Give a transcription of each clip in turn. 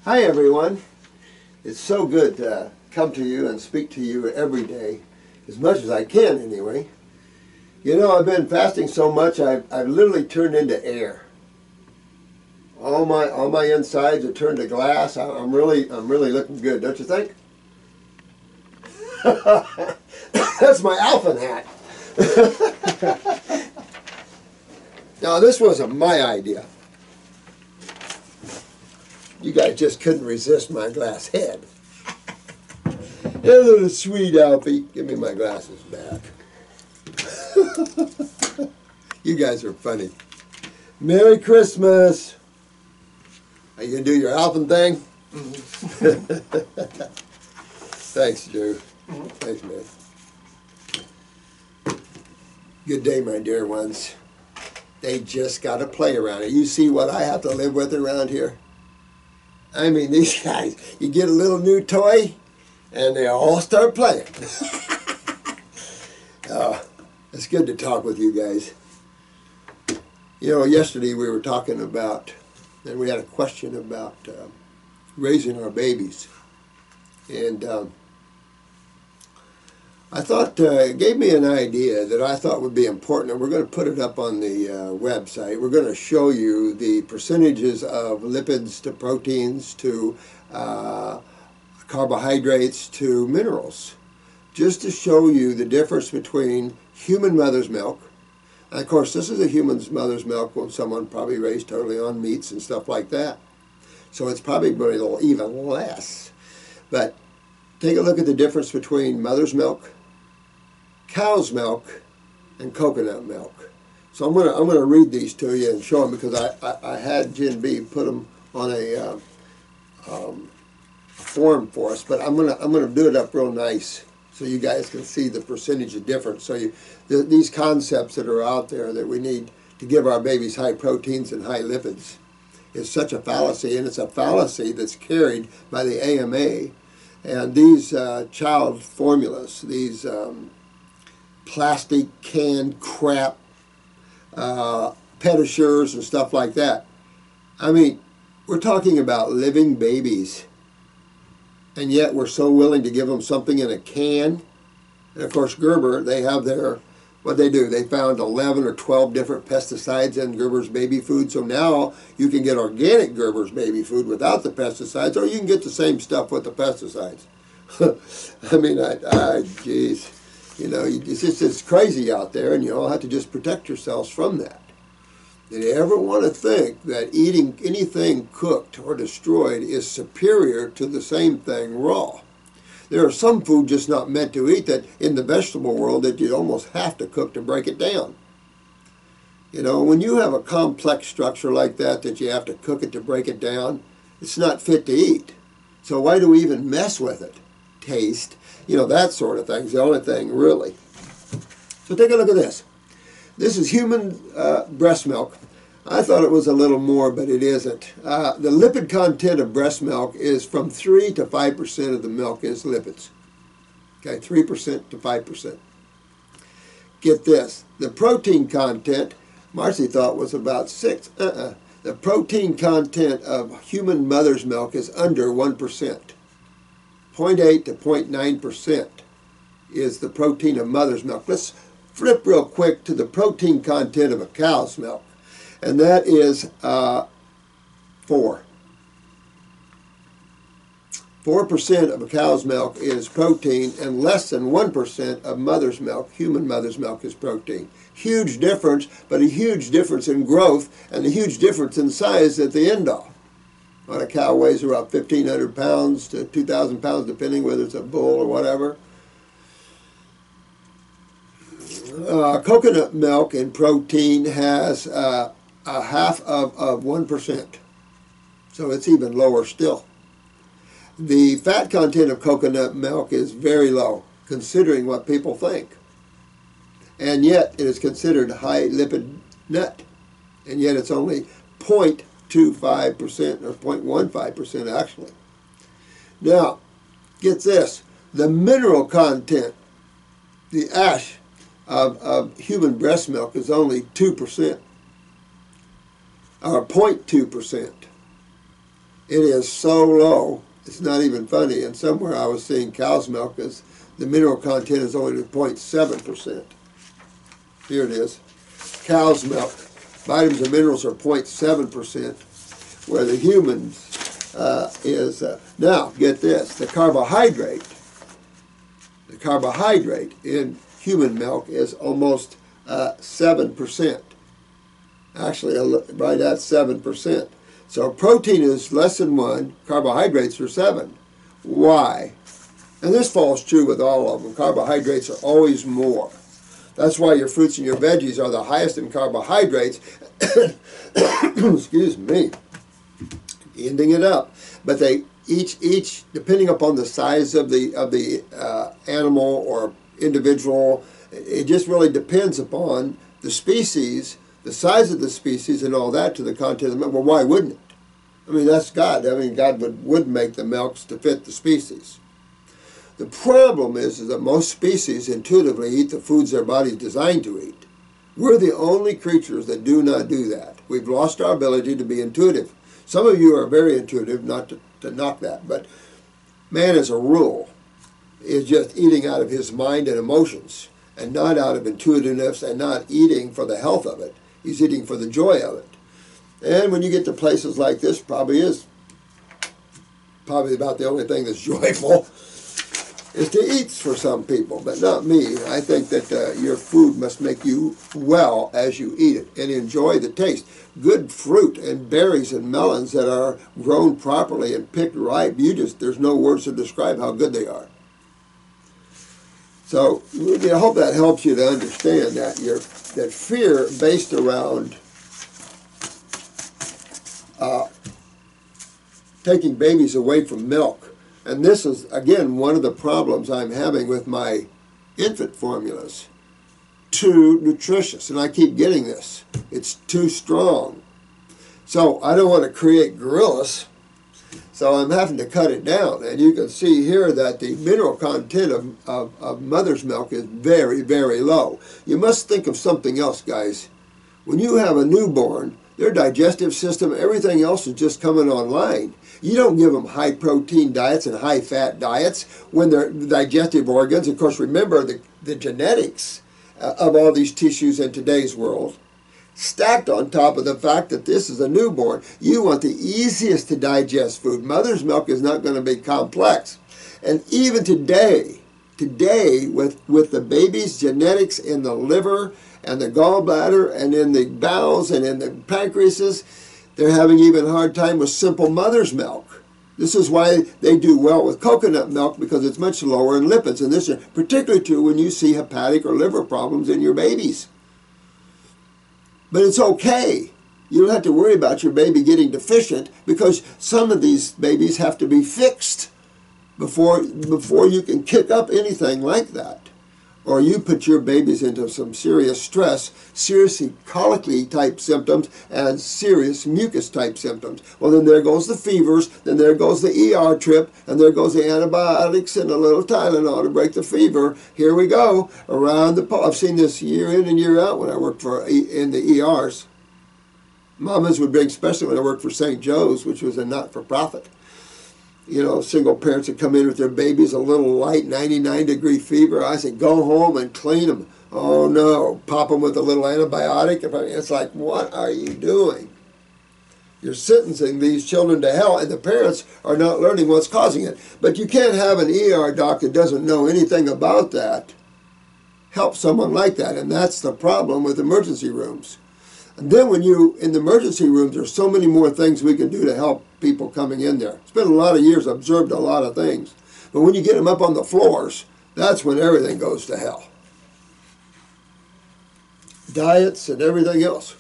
Hi everyone. It's so good to come to you and speak to you every day, as much as I can anyway. You know, I've been fasting so much I've literally turned into air. All my insides are turned to glass. I'm really looking good, don't you think? That's my Alpha hat. Now this wasn't my idea. You guys just couldn't resist my glass head. Hey, little sweet Alfie, give me my glasses back. You guys are funny. Merry Christmas. Are you gonna do your Alpha thing? Thanks, Drew. Thanks, man. Good day, my dear ones. They just got to play around it. You see what I have to live with around here? I mean, these guys, you get a little new toy, and they all start playing. It's good to talk with you guys. You know, yesterday we were talking about, and we had a question about raising our babies. And I thought, it gave me an idea that I thought would be important, and we're going to put it up on the website. We're going to show you the percentages of lipids to proteins to carbohydrates to minerals, just to show you the difference between human mother's milk. And of course, this is a human mother's milk when someone probably raised totally on meats and stuff like that. So it's probably even less. But take a look at the difference between mother's milk, cow's milk, and coconut milk. So I'm gonna read these to you and show them, because I had Jen B put them on a form for us, but I'm gonna do it up real nice so you guys can see the percentage of difference. So these concepts that are out there that we need to give our babies high proteins and high lipids is such a fallacy, and it's a fallacy that's carried by the AMA. And these child formulas, these plastic canned crap, pedicures and stuff like that. I mean, we're talking about living babies, and yet we're so willing to give them something in a can. And of course, Gerber, they have what they do, they found 11 or 12 different pesticides in Gerber's baby food. So now you can get organic Gerber's baby food without the pesticides, or you can get the same stuff with the pesticides. I mean, geez, you know, it's crazy out there, and you all have to just protect yourselves from that. Did you ever want to think that eating anything cooked or destroyed is superior to the same thing raw? There are some food just not meant to eat that in the vegetable world that you almost have to cook to break it down. You know, when you have a complex structure like that you have to cook it to break it down, it's not fit to eat. So why do we even mess with it? Taste, you know, that sort of thing is the only thing really. So take a look at this. This is human breast milk. I thought it was a little more, but it isn't. The lipid content of breast milk is from 3 to 5% of the milk is lipids. Okay, 3% to 5%. Get this. The protein content, Marcy thought was about 6. The protein content of human mother's milk is under 1%. 0.8 to 0.9% is the protein of mother's milk. Let's flip real quick to the protein content of a cow's milk, and that is 4. 4% of a cow's milk is protein, and less than 1% of mother's milk, human mother's milk, is protein. Huge difference, but a huge difference in growth and a huge difference in size at the end all. When a cow weighs about 1,500 pounds to 2,000 pounds, depending whether it's a bull or whatever. Coconut milk in protein has a half of 1%. So it's even lower still. The fat content of coconut milk is very low, considering what people think. And yet it is considered high lipid nut. And yet it's only 0.25% or 0.15% actually. Now, get this. The mineral content, the ash of human breast milk is only 2%, or 0.2%. It is so low, it's not even funny. And somewhere I was seeing cow's milk as the mineral content is only 0.7%. Here it is. Cow's milk, vitamins and minerals are 0.7%, where the humans is, now get this, the carbohydrate in human milk is almost 7%. Actually, right at 7%. So protein is less than 1, carbohydrates are 7. Why? And this falls true with all of them. Carbohydrates are always more. That's why your fruits and your veggies are the highest in carbohydrates. Excuse me. Ending it up. But they each depending upon the size of the animal or individual, it just really depends upon the species, the size of the species, and all that to the content of the milk. Well, why wouldn't it? I mean, that's God. I mean, God would make the milks to fit the species. The problem is that most species intuitively eat the foods their body's designed to eat. We're the only creatures that do not do that. We've lost our ability to be intuitive. Some of you are very intuitive, not to knock that, but man as a rule is just eating out of his mind and emotions and not out of intuitiveness and not eating for the health of it. He's eating for the joy of it. And when you get to places like this, probably about the only thing that's joyful is to eat for some people, but not me. I think that your food must make you well as you eat it and enjoy the taste. Good fruit and berries and melons that are grown properly and picked ripe, there's no words to describe how good they are. So I hope that helps you to understand that that fear based around taking babies away from milk. And this is, again, one of the problems I'm having with my infant formulas. Too nutritious, and I keep getting this. It's too strong. So I don't want to create gorillas, so I'm having to cut it down. And you can see here that the mineral content of mother's milk is very, very low. You must think of something else, guys. When you have a newborn, their digestive system, everything else is just coming online. You don't give them high-protein diets and high-fat diets when their digestive organs, of course, remember the genetics of all these tissues in today's world, stacked on top of the fact that this is a newborn. You want the easiest to digest food. Mother's milk is not going to be complex. And even today with the baby's genetics in the liver and the gallbladder and in the bowels and in the pancreases, they're having even a hard time with simple mother's milk. This is why they do well with coconut milk, because it's much lower in lipids. And this is particularly true when you see hepatic or liver problems in your babies. But it's okay. You don't have to worry about your baby getting deficient, because some of these babies have to be fixed before you can kick up anything like that. Or you put your babies into some serious stress, serious colicky type symptoms, and serious mucus type symptoms. Well, then there goes the fevers, then there goes the ER trip, and there goes the antibiotics and a little Tylenol to break the fever. Here we go, around the I've seen this year in and year out when I worked in the ERs. Mamas would bring, especially when I worked for St. Joe's, which was a not-for-profit. You know, single parents would come in with their babies, a little light 99-degree fever. I said, go home and clean them. Oh, no. Pop them with a little antibiotic. It's like, what are you doing? You're sentencing these children to hell, and the parents are not learning what's causing it. But you can't have an ER doc that doesn't know anything about that help someone like that, and that's the problem with emergency rooms. And then in the emergency rooms, there's so many more things we can do to help people coming in there. It's been a lot of years, observed a lot of things. But when you get them up on the floors, that's when everything goes to hell. Diets and everything else.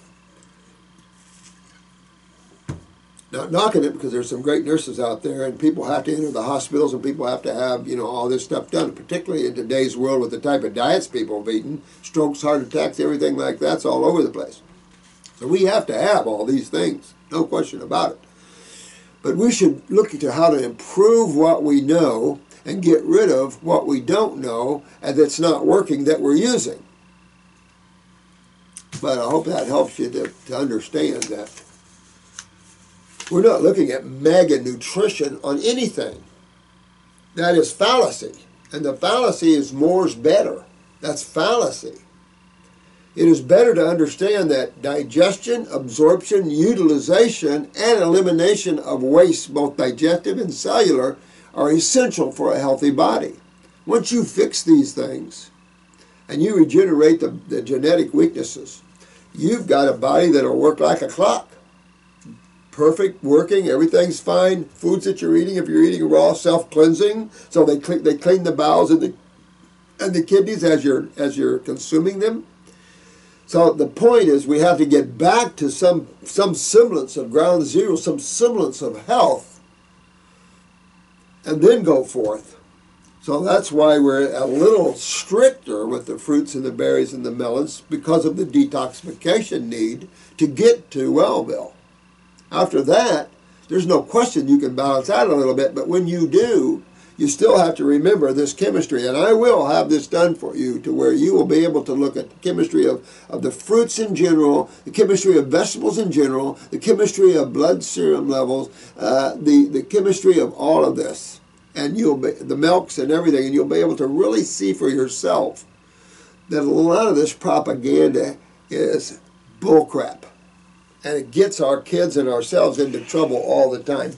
Not knocking it, because there's some great nurses out there, and people have to enter the hospitals, and people have to have, all this stuff done, particularly in today's world with the type of diets people have eaten. Strokes, heart attacks, everything like that's all over the place. So we have to have all these things, no question about it. But we should look into how to improve what we know and get rid of what we don't know and that's not working that we're using. But I hope that helps you to understand that We're not looking at mega nutrition on anything. That is fallacy. And the fallacy is more's better. That's fallacy. It is better to understand that digestion, absorption, utilization, and elimination of waste, both digestive and cellular, are essential for a healthy body. Once you fix these things and you regenerate the genetic weaknesses, you've got a body that'll work like a clock. Perfect working, everything's fine. Foods that you're eating, if you're eating raw, self-cleansing, so they clean the bowels and the kidneys as you're consuming them. So the point is, we have to get back to some semblance of ground zero, some semblance of health, and then go forth. So that's why we're a little stricter with the fruits and the berries and the melons, because of the detoxification need to get to Wellville. After that, there's no question you can balance out a little bit, but when you do, you still have to remember this chemistry. And I will have this done for you to where you will be able to look at the chemistry of the fruits in general, the chemistry of vegetables in general, the chemistry of blood serum levels, the chemistry of all of this. And you'll be, the milks and everything, and you'll be able to really see for yourself that a lot of this propaganda is bullcrap. And it gets our kids and ourselves into trouble all the time.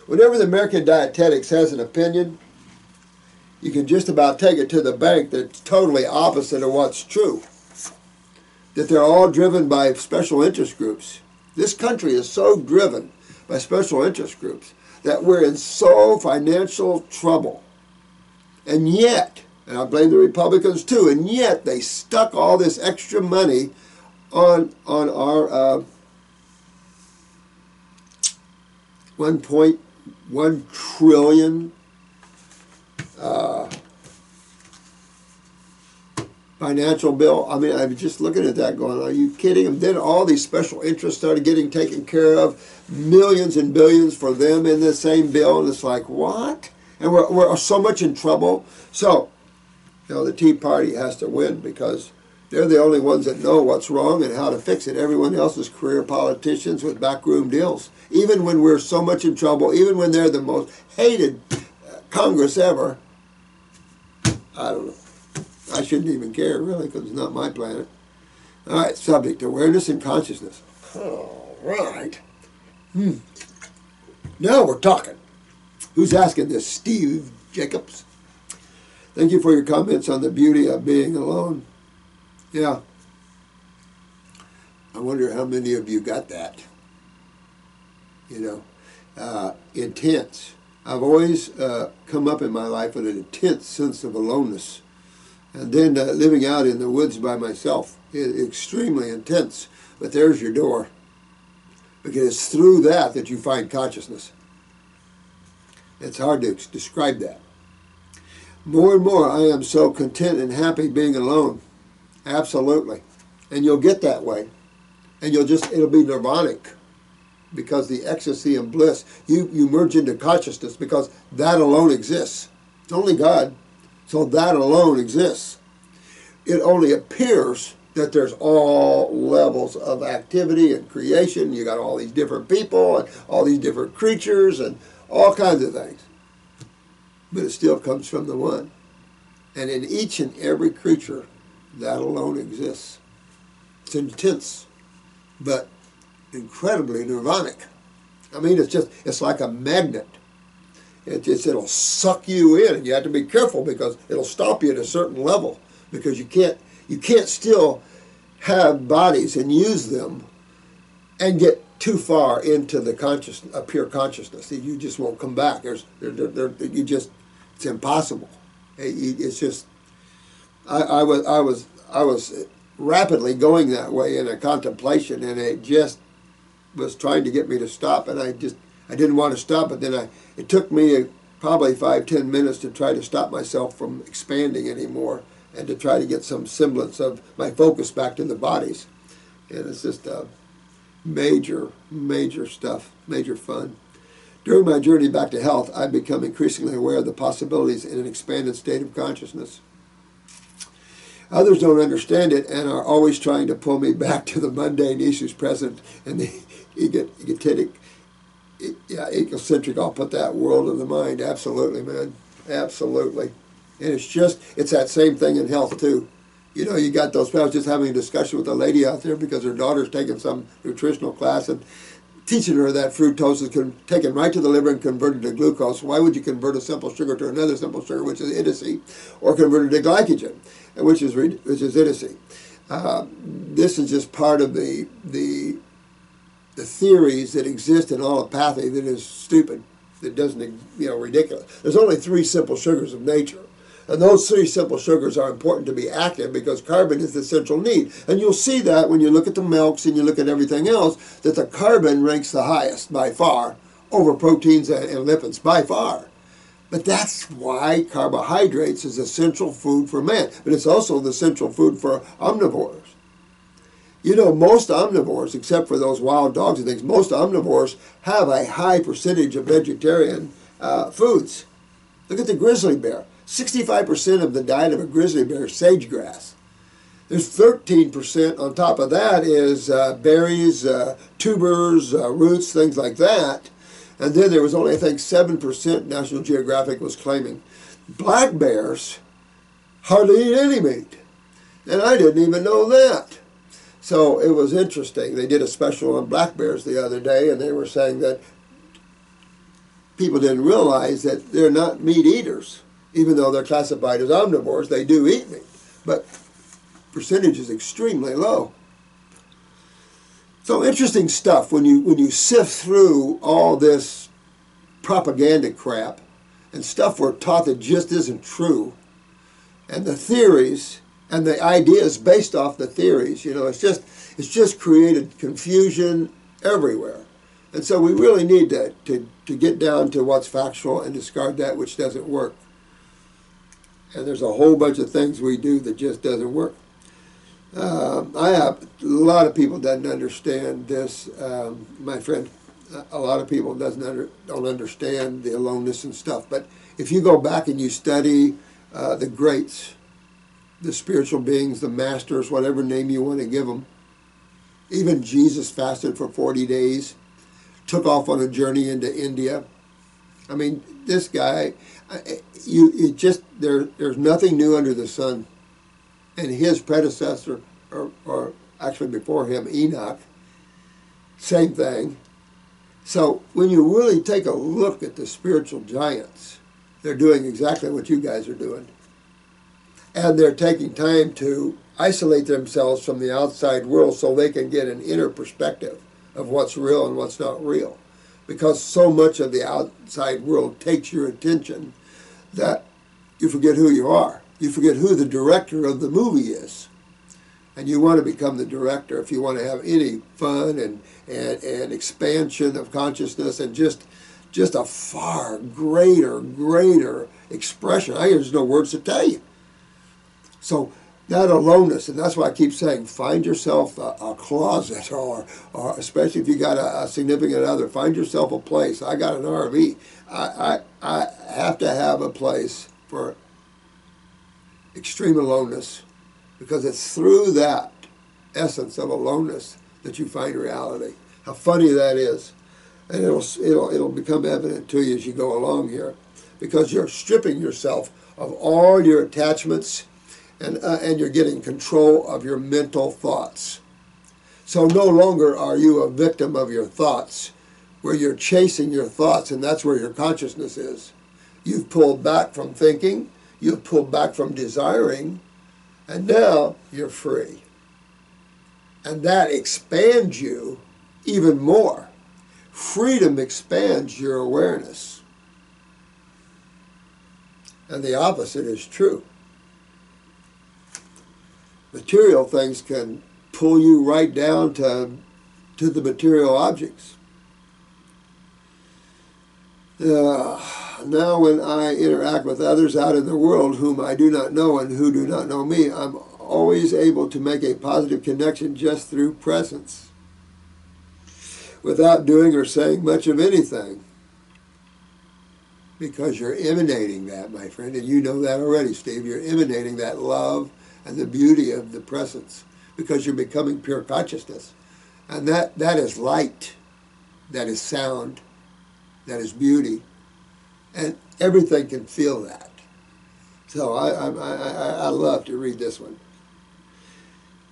Whenever the American Dietetics has an opinion, you can just about take it to the bank that it's totally opposite of what's true. That they're all driven by special interest groups. This country is so driven by special interest groups that we're in so financial trouble. And yet, and I blame the Republicans too, and yet they stuck all this extra money on our 1.1 trillion financial bill. I mean, I'm just looking at that going, are you kidding? And then all these special interests started getting taken care of, millions and billions for them in the same bill, and it's like, what? And we're so much in trouble. So, you know, the Tea Party has to win because they're the only ones that know what's wrong and how to fix it. Everyone else is career politicians with backroom deals. Even when we're so much in trouble, even when they're the most hated Congress ever, I don't know. I shouldn't even care, really, because it's not my planet. All right, subject, awareness and consciousness. All right. Now we're talking. Who's asking this? Steve Jacobs. Thank you for your comments on the beauty of being alone. Yeah. I wonder how many of you got that. You know, intense. I've always come up in my life with an intense sense of aloneness. And then living out in the woods by myself is extremely intense. But there's your door. Because it's through that that you find consciousness. It's hard to describe that. More and more, I am so content and happy being alone. Absolutely. And you'll get that way. And it'll be nirvanic. Because the ecstasy and bliss, you merge into consciousness because that alone exists. It's only God. So that alone exists. It only appears that there's all levels of activity and creation. You got all these different people and all these different creatures and all kinds of things. But it still comes from the one. And in each and every creature, that alone exists. It's intense, but incredibly nirvanic. I mean, it's like a magnet. It'll suck you in, and you have to be careful because it'll stop you at a certain level because you can't still have bodies and use them and get too far into the pure consciousness. You just won't come back. It's impossible. It's just I was rapidly going that way in a contemplation, and it just was trying to get me to stop, and I didn't want to stop, but then it took me probably 5-10 minutes to try to stop myself from expanding anymore and to try to get some semblance of my focus back to the bodies. And it's just major stuff, major fun. During my journey back to health, I've become increasingly aware of the possibilities in an expanded state of consciousness. Others don't understand it and are always trying to pull me back to the mundane issues present and the egotistic yeah, egocentric, I'll put that, world of the mind. Absolutely, man. Absolutely. And it's that same thing in health, too. You know, you got those, I was just having a discussion with a lady out there because her daughter's taking some nutritional class and teaching her that fructose is taken right to the liver and converted to glucose. Why would you convert a simple sugar to another simple sugar, which is idiocy, or convert it to glycogen, which is idiocy? This is just part of the theories that exist in allopathy that is stupid, that doesn't, ridiculous. There's only 3 simple sugars of nature. And those 3 simple sugars are important to be active because carbon is the central need. And you'll see that when you look at the milks and you look at everything else, that the carbon ranks the highest by far over proteins and lipids by far. But that's why carbohydrates is essential food for man. But it's also the central food for omnivores. You know, most omnivores, except for those wild dogs and things, most omnivores have a high percentage of vegetarian foods. Look at the grizzly bear. 65% of the diet of a grizzly bear is sage grass. There's 13% on top of that is berries, tubers, roots, things like that. And then there was only, I think, 7% National Geographic was claiming. Black bears hardly eat any meat. And I didn't even know that. So it was interesting. They did a special on black bears the other day, and they were saying that people didn't realize that they're not meat eaters. Even though they're classified as omnivores, they do eat meat. But percentage is extremely low. So interesting stuff when you sift through all this propaganda crap and stuff we're taught that just isn't true, and the theories and the ideas based off the theories. It's just created confusion everywhere. And so we really need to get down to what's factual and discard that which doesn't work. And there's a whole bunch of things we do that just doesn't work. I have a lot of people doesn't understand this, my friend. A lot of people don't understand the aloneness and stuff. But if you go back and you study the greats, the spiritual beings, the masters, whatever name you want to give them, even Jesus fasted for 40 days, took off on a journey into India. I mean, this guy, there's nothing new under the sun. And his predecessor, or actually before him, Enoch, same thing. So when you really take a look at the spiritual giants, they're doing exactly what you guys are doing. And they're taking time to isolate themselves from the outside world so they can get an inner perspective of what's real and what's not real. Because so much of the outside world takes your attention that you forget who you are. You forget who the director of the movie is. And you want to become the director if you want to have any fun and expansion of consciousness and just a far greater expression. There's no words to tell you. So that aloneness, and that's why I keep saying, find yourself a closet, or especially if you got a significant other, find yourself a place. I got an RV. I have to have a place for extreme aloneness, because it's through that essence of aloneness that you find reality. How funny that is. And it'll become evident to you as you go along here, because you're stripping yourself of all your attachments, and you're getting control of your mental thoughts. So no longer are you a victim of your thoughts, where you're chasing your thoughts, and that's where your consciousness is. You've pulled back from thinking, you've pulled back from desiring, and now you're free. And that expands you even more. Freedom expands your awareness. And the opposite is true. Material things can pull you right down to the material objects. Now when I interact with others out in the world whom I do not know and who do not know me, I'm always able to make a positive connection just through presence, without doing or saying much of anything. Because you're emanating that, my friend, and you know that already, Steve. You're emanating that love and the beauty of the presence, because you're becoming pure consciousness. And that is light, that is sound, that is beauty, and everything can feel that. So I love to read this one.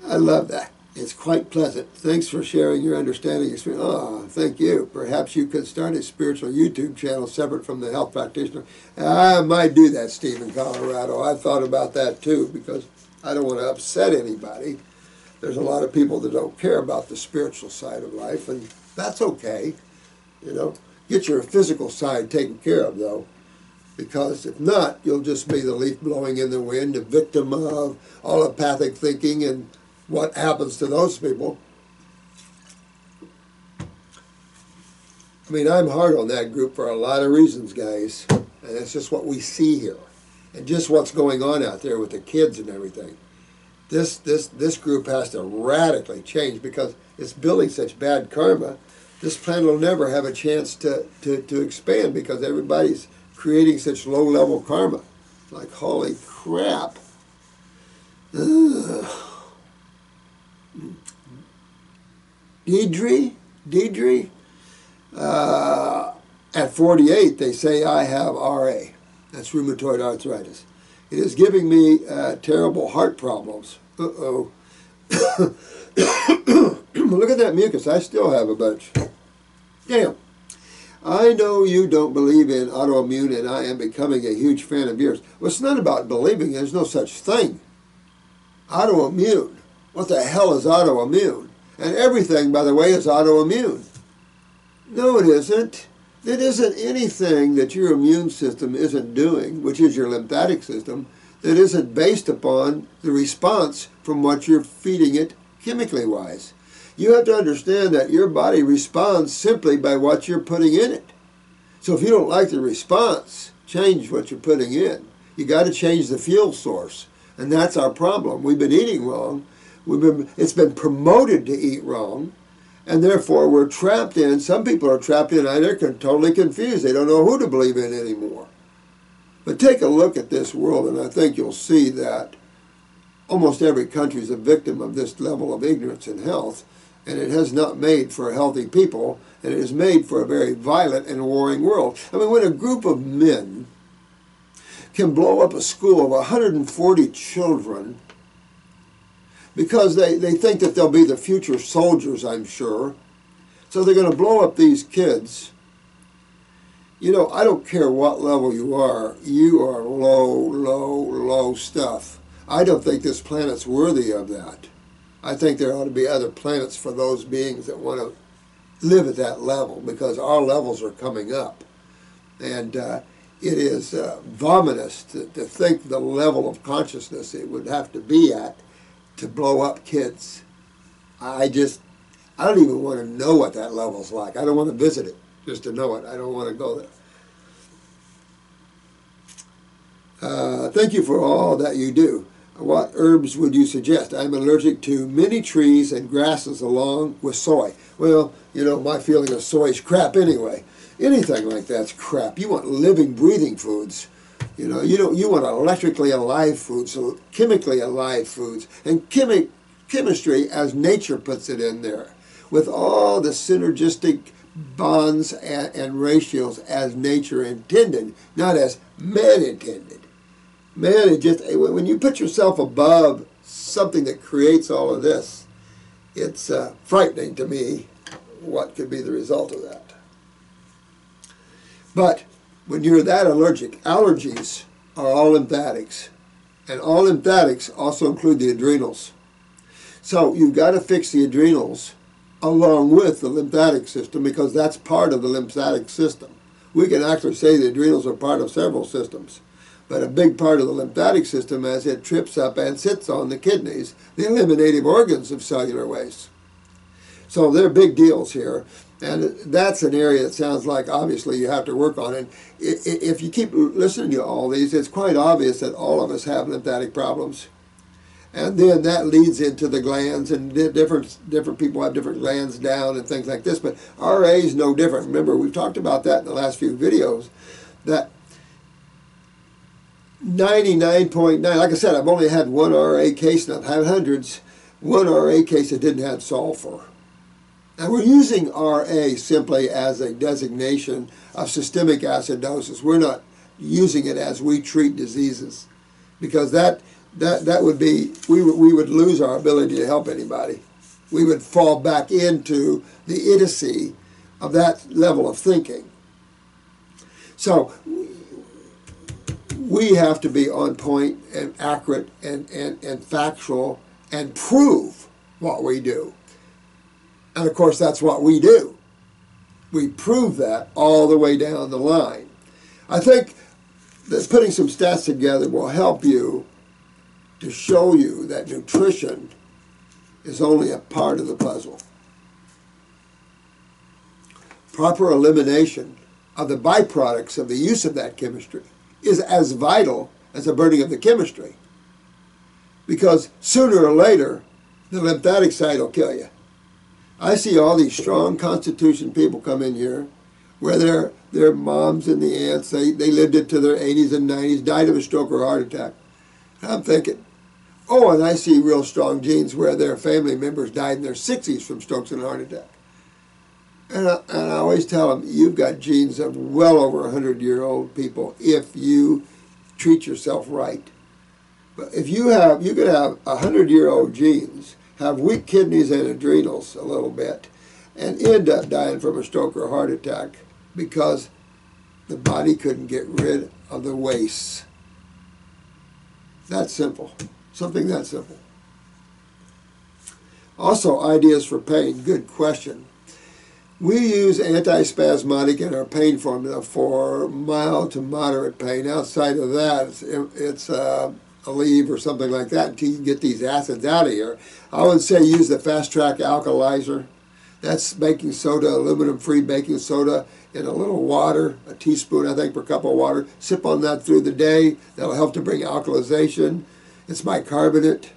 I love that. It's quite pleasant. Thanks for sharing your understanding experience. Oh, thank you. Perhaps you could start a spiritual YouTube channel separate from the health practitioner. I might do that, Steve, in Colorado. I thought about that too, because I don't want to upset anybody. There's a lot of people that don't care about the spiritual side of life, and that's okay. You know, get your physical side taken care of, though, because if not, you'll just be the leaf blowing in the wind, a victim of allopathic thinking and what happens to those people. I mean, I'm hard on that group for a lot of reasons, guys, and it's just what we see here, and just what's going on out there with the kids and everything. This group has to radically change because it's building such bad karma. This planet will never have a chance to expand because everybody's creating such low-level karma. Like, holy crap. Ugh. Deidre, at 48, they say I have RA. That's rheumatoid arthritis. It is giving me terrible heart problems. Uh-oh. Look at that mucus. I still have a bunch. Damn. I know you don't believe in autoimmune, and I am becoming a huge fan of yours. Well, it's not about believing. There's no such thing. Autoimmune. What the hell is autoimmune? And everything, by the way, is autoimmune. No, it isn't. It isn't anything that your immune system isn't doing, which is your lymphatic system, that isn't based upon the response from what you're feeding it chemically-wise. You have to understand that your body responds simply by what you're putting in it. So if you don't like the response, change what you're putting in. You got to change the fuel source, and that's our problem. We've been eating wrong. It's been promoted to eat wrong, and therefore we're trapped in. Some people are trapped in. They're totally confused. They don't know who to believe in anymore. But take a look at this world, and I think you'll see that almost every country is a victim of this level of ignorance in health, and it has not made for healthy people, and it is made for a very violent and warring world. I mean, when a group of men can blow up a school of 140 children because they think that they'll be the future soldiers, I'm sure, so they're going to blow up these kids. You know, I don't care what level you are low stuff. I don't think this planet's worthy of that. I think there ought to be other planets for those beings that want to live at that level, because our levels are coming up. And it is vomitous to think the level of consciousness it would have to be at to blow up kids. I don't even want to know what that level's like. I don't want to visit it just to know it. I don't want to go there. Thank you for all that you do. What herbs would you suggest? I'm allergic to many trees and grasses along with soy. Well, you know, my feeling of soy is crap anyway. Anything like that's crap. You want living, breathing foods. You know, you want electrically alive foods, so chemically alive foods, and chemistry as nature puts it in there, with all the synergistic bonds and ratios as nature intended, not as man intended. Man, when you put yourself above something that creates all of this, it's frightening to me what could be the result of that. But when you're that allergic, allergies are all lymphatics. And all lymphatics also include the adrenals. So you've got to fix the adrenals along with the lymphatic system, because that's part of the lymphatic system. We can actually say the adrenals are part of several systems. But a big part of the lymphatic system, as it trips up and sits on the kidneys, the eliminative organs of cellular waste. So they're big deals here. And that's an area that sounds like obviously you have to work on it. If you keep listening to all these, it's quite obvious that all of us have lymphatic problems. And then that leads into the glands, and different people have different glands down and things like this. But RA is no different. Remember, we've talked about that in the last few videos, that 99.9, like I said, I've only had one RA case, and I've had hundreds, one RA case that didn't have sulfur. And we're using RA simply as a designation of systemic acidosis. We're not using it as we treat diseases, because that would be, we would lose our ability to help anybody. We would fall back into the idiocy of that level of thinking. So we have to be on point and accurate and factual and prove what we do. And of course, that's what we do. We prove that all the way down the line. I think that putting some stats together will help you to show you that nutrition is only a part of the puzzle. Proper elimination of the byproducts of the use of that chemistry is as vital as the burning of the chemistry. Because sooner or later, the lymphatic side will kill you. I see all these strong Constitution people come in here where their moms and the aunts, they lived into their 80s and 90s, died of a stroke or heart attack. And I'm thinking, oh, and I see real strong genes where their family members died in their 60s from strokes and heart attack. And I always tell them, you've got genes of well over 100-year-old people if you treat yourself right. But if you could have 100-year-old genes, have weak kidneys and adrenals a little bit, and end up dying from a stroke or heart attack because the body couldn't get rid of the wastes. That simple. Something that simple. Also, ideas for pain. Good question. We use antispasmodic in our pain formula for mild to moderate pain. Outside of that, it's Aleve or something like that until you get these acids out of here. I would say use the Fast Track Alkalizer. That's baking soda, aluminum-free baking soda in a little water, a teaspoon, I think, per cup of water. Sip on that through the day. That'll help to bring alkalization. It's bicarbonate.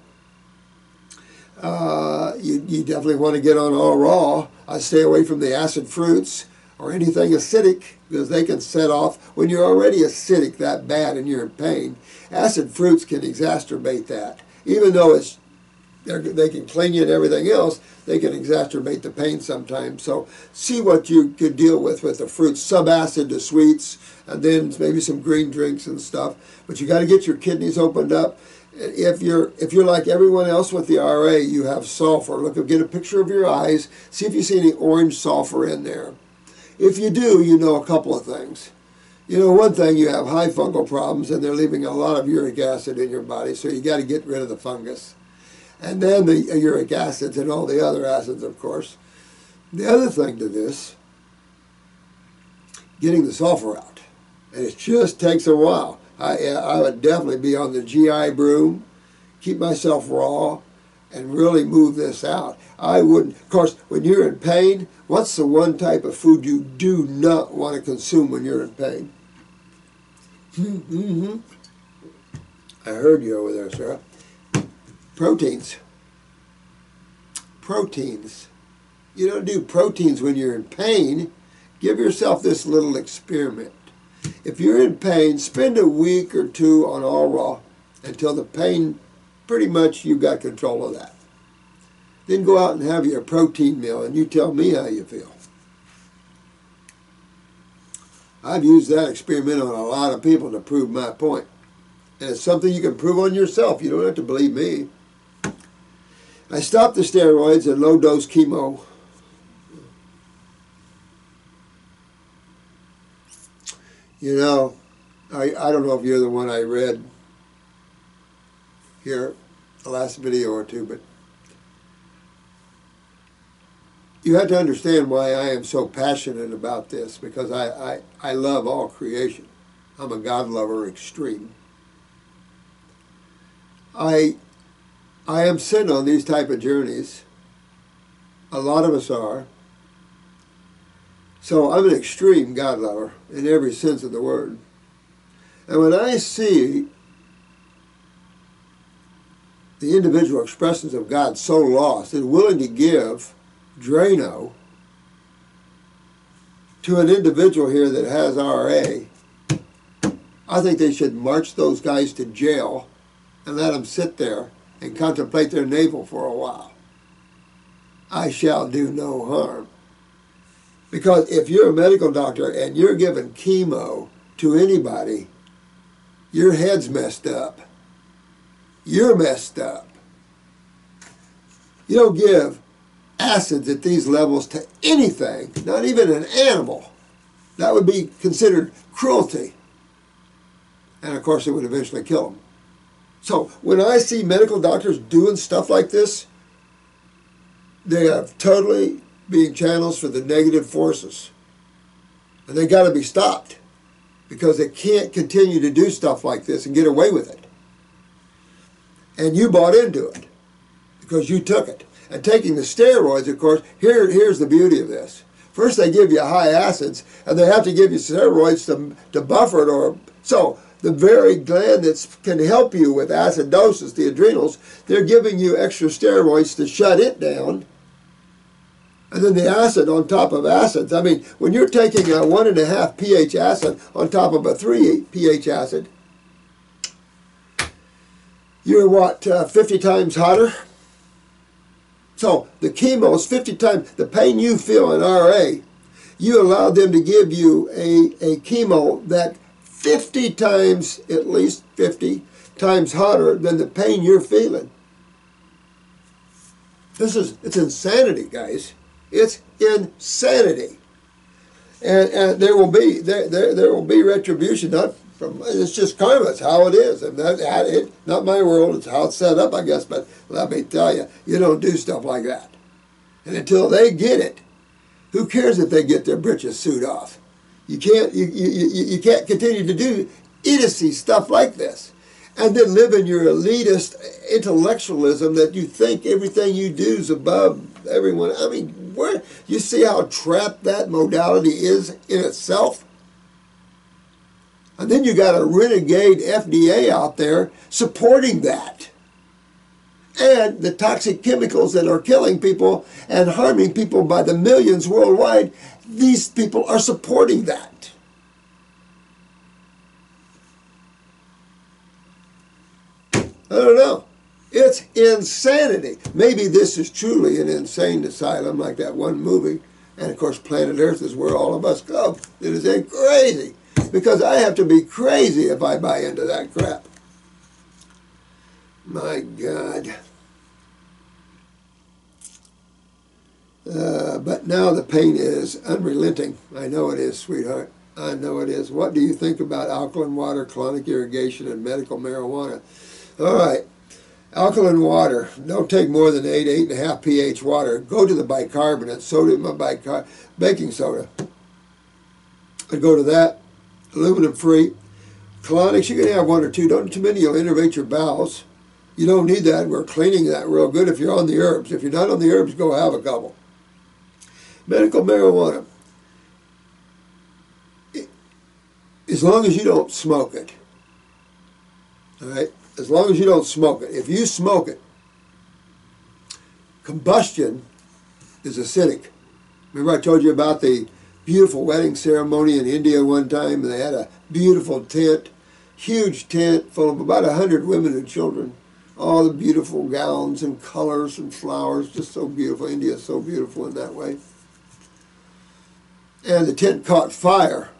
You definitely want to get on all raw. I stay away from the acid fruits or anything acidic because they can set off, when you're already acidic that bad and you're in pain, acid fruits can exacerbate that. Even though they can clean you and everything else, they can exacerbate the pain sometimes. So see what you could deal with the fruits, subacid to sweets, and then maybe some green drinks and stuff. But you got to get your kidneys opened up. If you're like everyone else with the RA, you have sulfur. Look, get a picture of your eyes. See if you see any orange sulfur in there. If you do, you know a couple of things. You know, one thing, you have high fungal problems, and they're leaving a lot of uric acid in your body, so you got to get rid of the fungus. And then the uric acids and all the other acids, of course. The other thing to this, getting the sulfur out. And it just takes a while. I would definitely be on the GI broom, keep myself raw, and really move this out. I wouldn't, of course, when you're in pain, what's the one type of food you do not want to consume when you're in pain? I heard you over there, Sarah. Proteins. Proteins. You don't do proteins when you're in pain. Give yourself this little experiment. If you're in pain, spend a week or two on all raw until the pain, pretty much you got control of that. Then go out and have your protein meal and you tell me how you feel. I've used that experiment on a lot of people to prove my point. And it's something you can prove on yourself. You don't have to believe me. I stopped the steroids and low-dose chemo. You know, I don't know if you're the one I read here, the last video or two, but you have to understand why I am so passionate about this, because I love all creation. I'm a God lover extreme. I am sent on these type of journeys. A lot of us are. So I'm an extreme God lover in every sense of the word. And when I see the individual expressions of God so lost and willing to give Drano to an individual here that has RA, I think they should march those guys to jail and let them sit there and contemplate their navel for a while. I shall do no harm. Because if you're a medical doctor and you're giving chemo to anybody, your head's messed up. You're messed up. You don't give acids at these levels to anything, not even an animal. That would be considered cruelty. And of course, it would eventually kill them. So when I see medical doctors doing stuff like this, they are totally being channels for the negative forces. And they got to be stopped because they can't continue to do stuff like this and get away with it. And you bought into it because you took it. And taking the steroids, of course, here's the beauty of this. First, they give you high acids, and they have to give you steroids to buffer it. So the very gland that can help you with acidosis, the adrenals, they're giving you extra steroids to shut it down. And then the acid on top of acids. I mean, when you're taking a 1.5 pH acid on top of a 3 pH acid, you're what, 50 times hotter? So the chemo is 50 times, the pain you feel in RA, you allowed them to give you a chemo that 50 times, at least 50 times hotter than the pain you're feeling. It's insanity, guys. It's insanity. And there will be retribution, it's just karma, it's how it is. And not my world, it's how it's set up, I guess, but let me tell you, you don't do stuff like that. And until they get it, who cares if they get their britches suit off? You can't continue to do idiocy stuff like this. And then live in your elitist intellectualism that you think everything you do is above everyone. I mean, where you see how trapped that modality is in itself? And then you got a renegade FDA out there supporting that. And the toxic chemicals that are killing people and harming people by the millions worldwide, these people are supporting that. I don't know. It's insanity. Maybe this is truly an insane asylum like that one movie. And of course, planet Earth is where all of us go. It is crazy. Because I have to be crazy if I buy into that crap. My God. But now the pain is unrelenting. I know it is, sweetheart. I know it is. What do you think about alkaline water, colonic irrigation, and medical marijuana? All right. Alkaline water. Don't take more than 8.5 pH water. Go to the bicarbonate, sodium baking soda. I'd go to that. Aluminum free. Colonics, you can have one or two. Don't too many, you'll innervate your bowels. You don't need that. We're cleaning that real good if you're on the herbs. If you're not on the herbs, go have a couple. Medical marijuana. As long as you don't smoke it. All right? As long as you don't smoke it. If you smoke it, combustion is acidic. Remember I told you about the beautiful wedding ceremony in India one time, and they had a beautiful tent, huge tent full of about 100 women and children. All the beautiful gowns and colors and flowers, just so beautiful. India is so beautiful in that way. And the tent caught fire.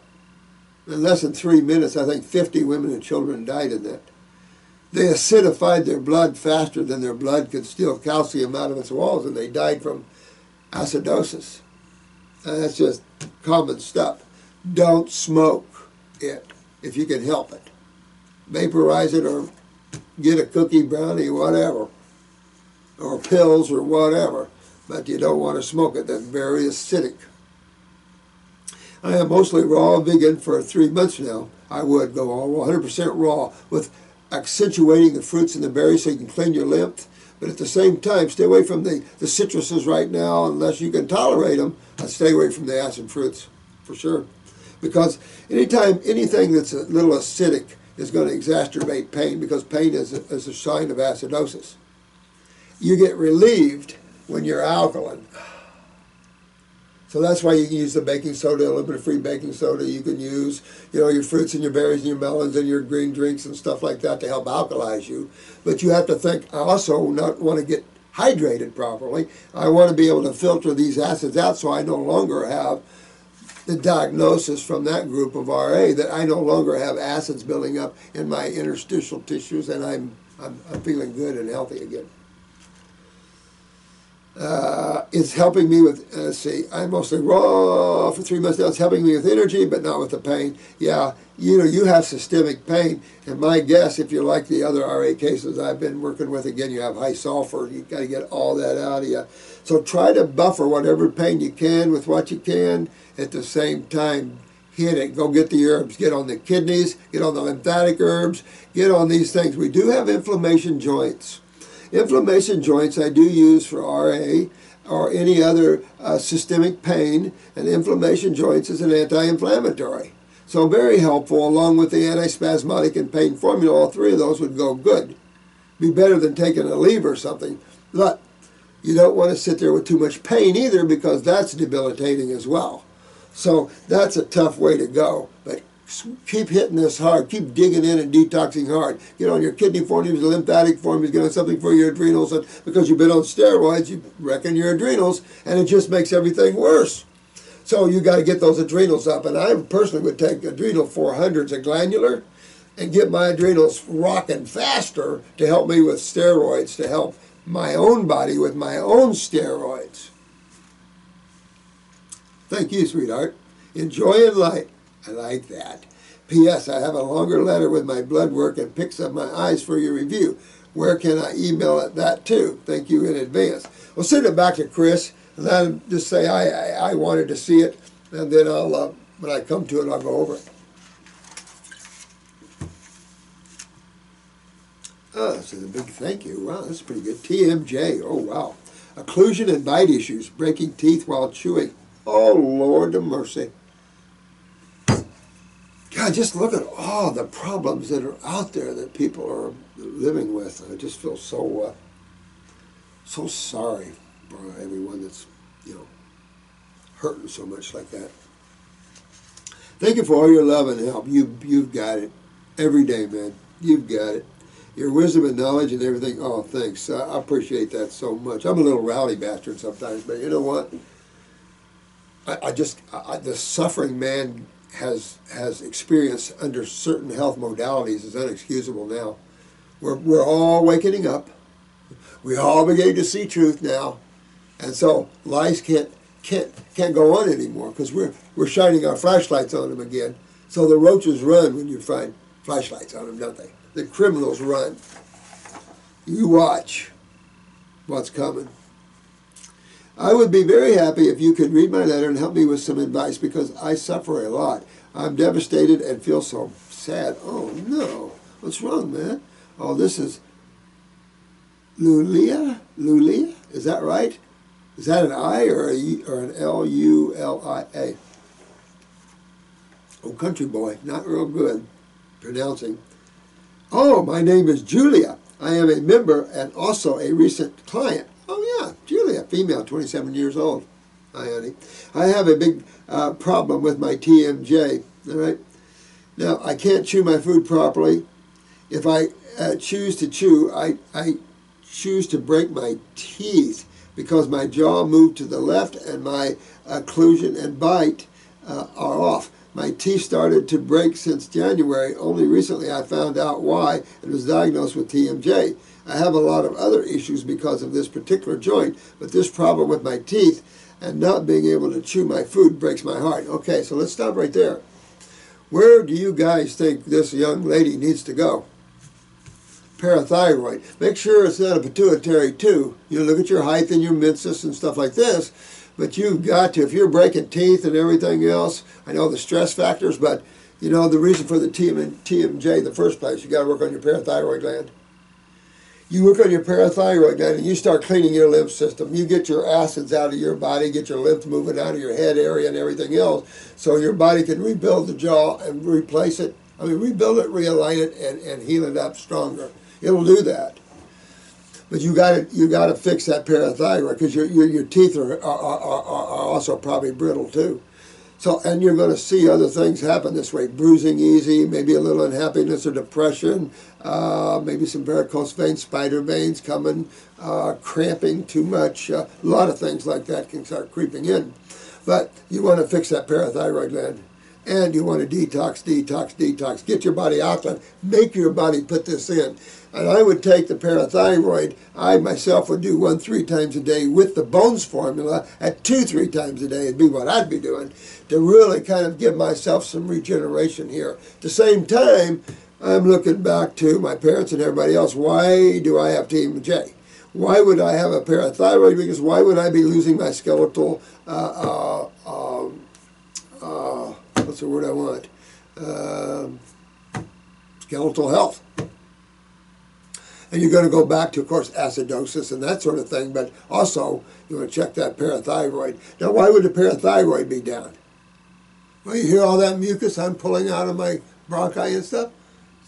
In less than 3 minutes, I think 50 women and children died in that. They acidified their blood faster than their blood could steal calcium out of its walls, and they died from acidosis. And that's just common stuff. Don't smoke it if you can help it. Vaporize it or get a cookie, brownie, whatever. Or pills or whatever. But you don't want to smoke it. That's very acidic. I am mostly raw vegan for 3 months now. I would go all 100% raw with accentuating the fruits and the berries so you can clean your lymph. But at the same time, stay away from the citruses right now unless you can tolerate them. I'd stay away from the acid fruits, for sure. Because anything that's a little acidic is going to exacerbate pain, because pain is a sign of acidosis. You get relieved when you're alkaline. So that's why you can use the baking soda, a little bit of free baking soda. You can use, your fruits and your berries and your melons and your green drinks and stuff like that to help alkalize you. But you have to think, I also not want to get hydrated properly. I want to be able to filter these acids out so I no longer have the diagnosis from that group of RA that I no longer have acids building up in my interstitial tissues, and I'm feeling good and healthy again. It's helping me with, let's see, I'm mostly raw for 3 months now. It's helping me with energy, but not with the pain. Yeah, you have systemic pain, and my guess, if you're like the other RA cases I've been working with, again, you have high sulfur. You've got to get all that out of you. So try to buffer whatever pain you can with what you can. At the same time, hit it. Go get the herbs. Get on the kidneys. Get on the lymphatic herbs. Get on these things. We do have inflammation joints. Inflammation joints I do use for RA or any other systemic pain, and inflammation joints is an anti-inflammatory. So very helpful, along with the antispasmodic and pain formula. All three of those would go good. Be better than taking a leave or something. But you don't want to sit there with too much pain either, because that's debilitating as well. So that's a tough way to go. But keep hitting this hard. Keep digging in and detoxing hard. Get on your kidney formulas, lymphatic formulas, get on something for your adrenals. And because you've been on steroids, you wrecking your adrenals, and it just makes everything worse. So you got to get those adrenals up. And I personally would take adrenal 400s, a glandular, and get my adrenals rocking faster to help me with steroids, to help my own body with my own steroids. Thank you, sweetheart. Enjoy and light. I like that. P.S. I have a longer letter with my blood work and pics of my eyes for your review. Where can I email it that to? Thank you in advance. Well, send it back to Chris, and let him just say I wanted to see it, and then I'll when I come to it, I'll go over it. Oh, this is a big thank you. Wow, that's pretty good. TMJ. Oh, wow. Occlusion and bite issues. Breaking teeth while chewing. Oh, Lord of mercy. God, just look at all the problems that are out there that people are living with. I just feel so so sorry for everyone that's, hurting so much like that. Thank you for all your love and help. You've got it every day, man. You've got it. Your wisdom and knowledge and everything. Oh, thanks. I appreciate that so much. I'm a little rowdy bastard sometimes, but you know what? The suffering man has experienced under certain health modalities is unexcusable now. We're all waking up. We all beginning to see truth now, and so lies can't go on anymore, because we're shining our flashlights on them again. So the roaches run when you find flashlights on them, don't they? The criminals run. You watch what's coming. I would be very happy if you could read my letter and help me with some advice, because I suffer a lot. I'm devastated and feel so sad. Oh, no. What's wrong, man? Oh, this is Lulia? Lulia? Is that right? Is that an I or an L-U-L-I-A? Oh, country boy. Not real good pronouncing. Oh, my name is Julia. I am a member and also a recent client. Oh, yeah, Julia, female, 27 years old. Hi, honey. I have a big problem with my TMJ, all right? Now, I can't chew my food properly. If I choose to chew, I choose to break my teeth because my jaw moved to the left and my occlusion and bite are off. My teeth started to break since January. Only recently I found out why and was diagnosed with TMJ. I have a lot of other issues because of this particular joint, but this problem with my teeth and not being able to chew my food breaks my heart. Okay, so let's stop right there. Where do you guys think this young lady needs to go? Parathyroid. Make sure it's not a pituitary too. Look at your height and your menses and stuff like this. But you've got to, if you're breaking teeth and everything else, I know the stress factors, but the reason for the TMJ in the first place, you got to work on your parathyroid gland. You work on your parathyroid gland and you start cleaning your lymph system. You get your acids out of your body, get your lymph moving out of your head area and everything else, so your body can rebuild the jaw and replace it. Rebuild it, realign it, and heal it up stronger. It'll do that. But you got to fix that parathyroid, because your teeth are also probably brittle too. So, and you're going to see other things happen this way. Bruising easy, maybe a little unhappiness or depression, maybe some varicose veins, spider veins coming, cramping too much. A lot of things like that can start creeping in. But you want to fix that parathyroid gland. And you want to detox, detox, detox. Get your body out there. Make your body put this in. And I would take the parathyroid. I myself would do 1-3 times a day with the Bones formula at 2-3 times a day. It'd be what I'd be doing to really kind of give myself some regeneration here. At the same time, I'm looking back to my parents and everybody else. Why do I have TMJ? Why would I have a parathyroid? Because why would I be losing my skeletal what's the word I want? Skeletal health. And you're going to go back to, of course, acidosis and that sort of thing, but also you want to check that parathyroid. Now, why would the parathyroid be down? Well, you hear all that mucus I'm pulling out of my bronchi and stuff?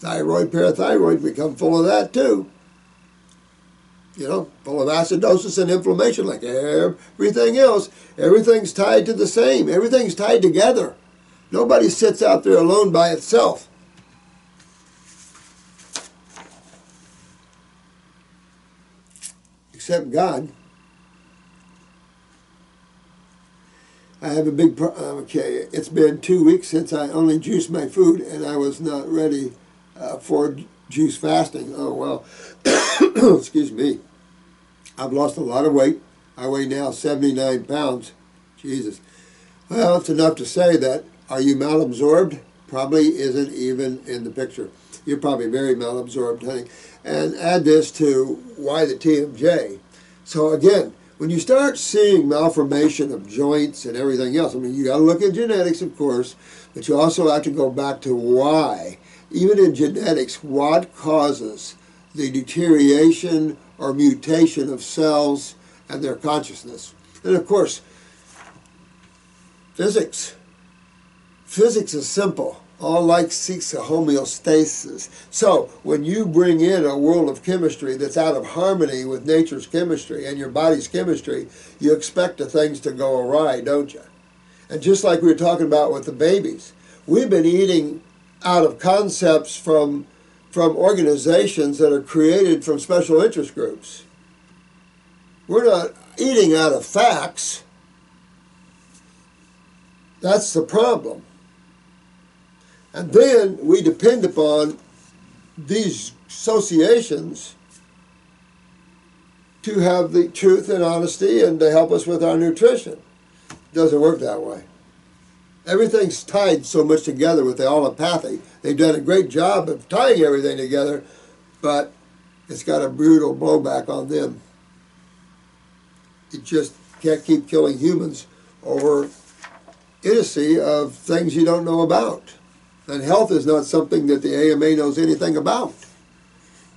Thyroid, parathyroid become full of that too. You know, full of acidosis and inflammation like everything else. Everything's tied to the same. Everything's tied together. Nobody sits out there alone by itself. Except God. I have a big okay, it's been 2 weeks since I only juiced my food and I was not ready for juice fasting. Oh, well, excuse me. I've lost a lot of weight. I weigh now 79 pounds. Jesus. Well, it's enough to say that, are you malabsorbed? Probably isn't even in the picture. You're probably very malabsorbed, honey. And add this to why the TMJ. So again, when you start seeing malformation of joints and everything else, I mean, you got to look at genetics, of course, but you also have to go back to why. Even in genetics, what causes the deterioration or mutation of cells and their consciousness? And of course, physics. Physics is simple. All life seeks a homeostasis. So when you bring in a world of chemistry that's out of harmony with nature's chemistry and your body's chemistry, you expect the things to go awry, don't you? And just like we were talking about with the babies, we've been eating out of concepts from organizations that are created from special interest groups. We're not eating out of facts. That's the problem. And then we depend upon these associations to have the truth and honesty and to help us with our nutrition. It doesn't work that way. Everything's tied so much together with the allopathy. They've done a great job of tying everything together, but it's got a brutal blowback on them. It just can't keep killing humans over idiocy of things you don't know about. And health is not something that the AMA knows anything about.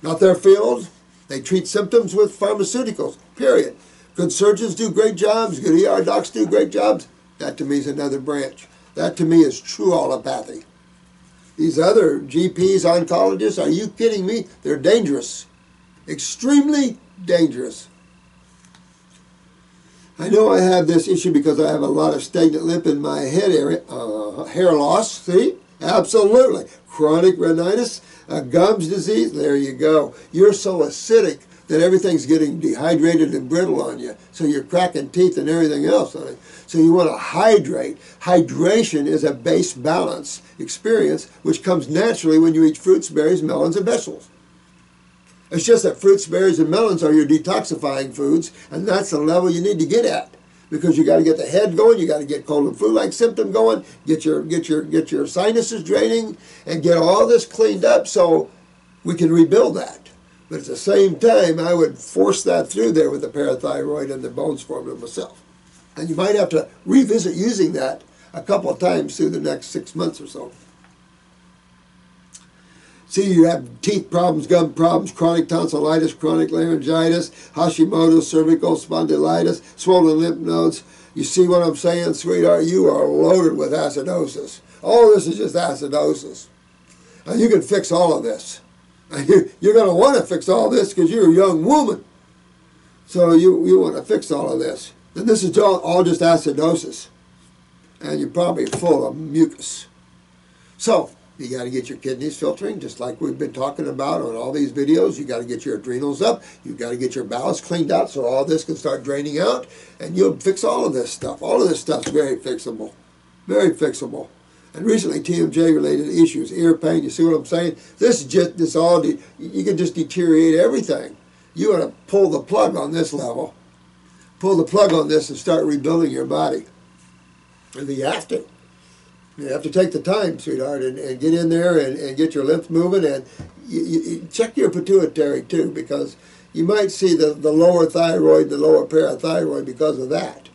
Not their field. They treat symptoms with pharmaceuticals, period. Good surgeons do great jobs. Good ER docs do great jobs. That to me is another branch. That to me is true allopathy. These other GPs, oncologists, are you kidding me? They're dangerous. Extremely dangerous. I know I have this issue because I have a lot of stagnant lymph in my head area. Hair loss, see? Absolutely. Chronic rhinitis, gums disease, there you go. You're so acidic that everything's getting dehydrated and brittle on you. So you're cracking teeth and everything else on it. So you want to hydrate. Hydration is a base balance experience which comes naturally when you eat fruits, berries, melons, and vegetables. It's just that fruits, berries, and melons are your detoxifying foods, and that's the level you need to get at. Because you got to get the head going, you got to get cold and flu-like symptom going, get your sinuses draining, and get all this cleaned up so we can rebuild that. But at the same time, I would force that through there with the parathyroid and the Bones formula myself. And you might have to revisit using that a couple of times through the next 6 months or so. See, you have teeth problems, gum problems, chronic tonsillitis, chronic laryngitis, Hashimoto's, cervical spondylitis, swollen lymph nodes. You see what I'm saying, sweetheart? You are loaded with acidosis. All this is just acidosis. And you can fix all of this. And you're going to want to fix all this because you're a young woman. So you want to fix all of this. And this is all just acidosis. and you're probably full of mucus. So you got to get your kidneys filtering, just like we've been talking about on all these videos. You got to get your adrenals up. You got to get your bowels cleaned out so all this can start draining out, and you'll fix all of this stuff. All of this stuff's very fixable, very fixable. And recently, TMJ-related issues, ear pain. You see what I'm saying? This is just you can just deteriorate everything. You want to pull the plug on this level, pull the plug on this, and start rebuilding your body. And you have to. You have to take the time, sweetheart, and get in there and get your lymph moving, and you check your pituitary too, because you might see the lower thyroid, the lower parathyroid because of that.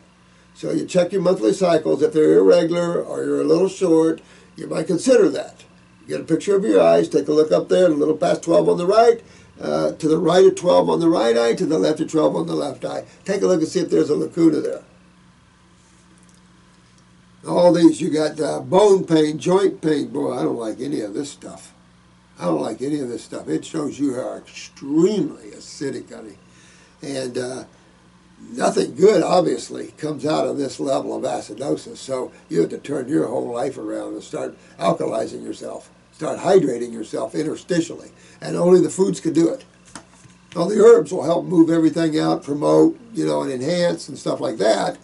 So you check your monthly cycles. If they're irregular or you're a little short, you might consider that. Get a picture of your eyes, take a look up there, a little past 12 on the right, to the right of 12 on the right eye, to the left of 12 on the left eye. Take a look and see if there's a lacuna there. All these, you got bone pain, joint pain. Boy, I don't like any of this stuff. I don't like any of this stuff. It shows you are extremely acidic, honey. And nothing good, obviously, comes out of this level of acidosis. So you have to turn your whole life around and start alkalizing yourself. Start hydrating yourself interstitially. And only the foods can do it. All the herbs will help move everything out, promote, and enhance and stuff like that.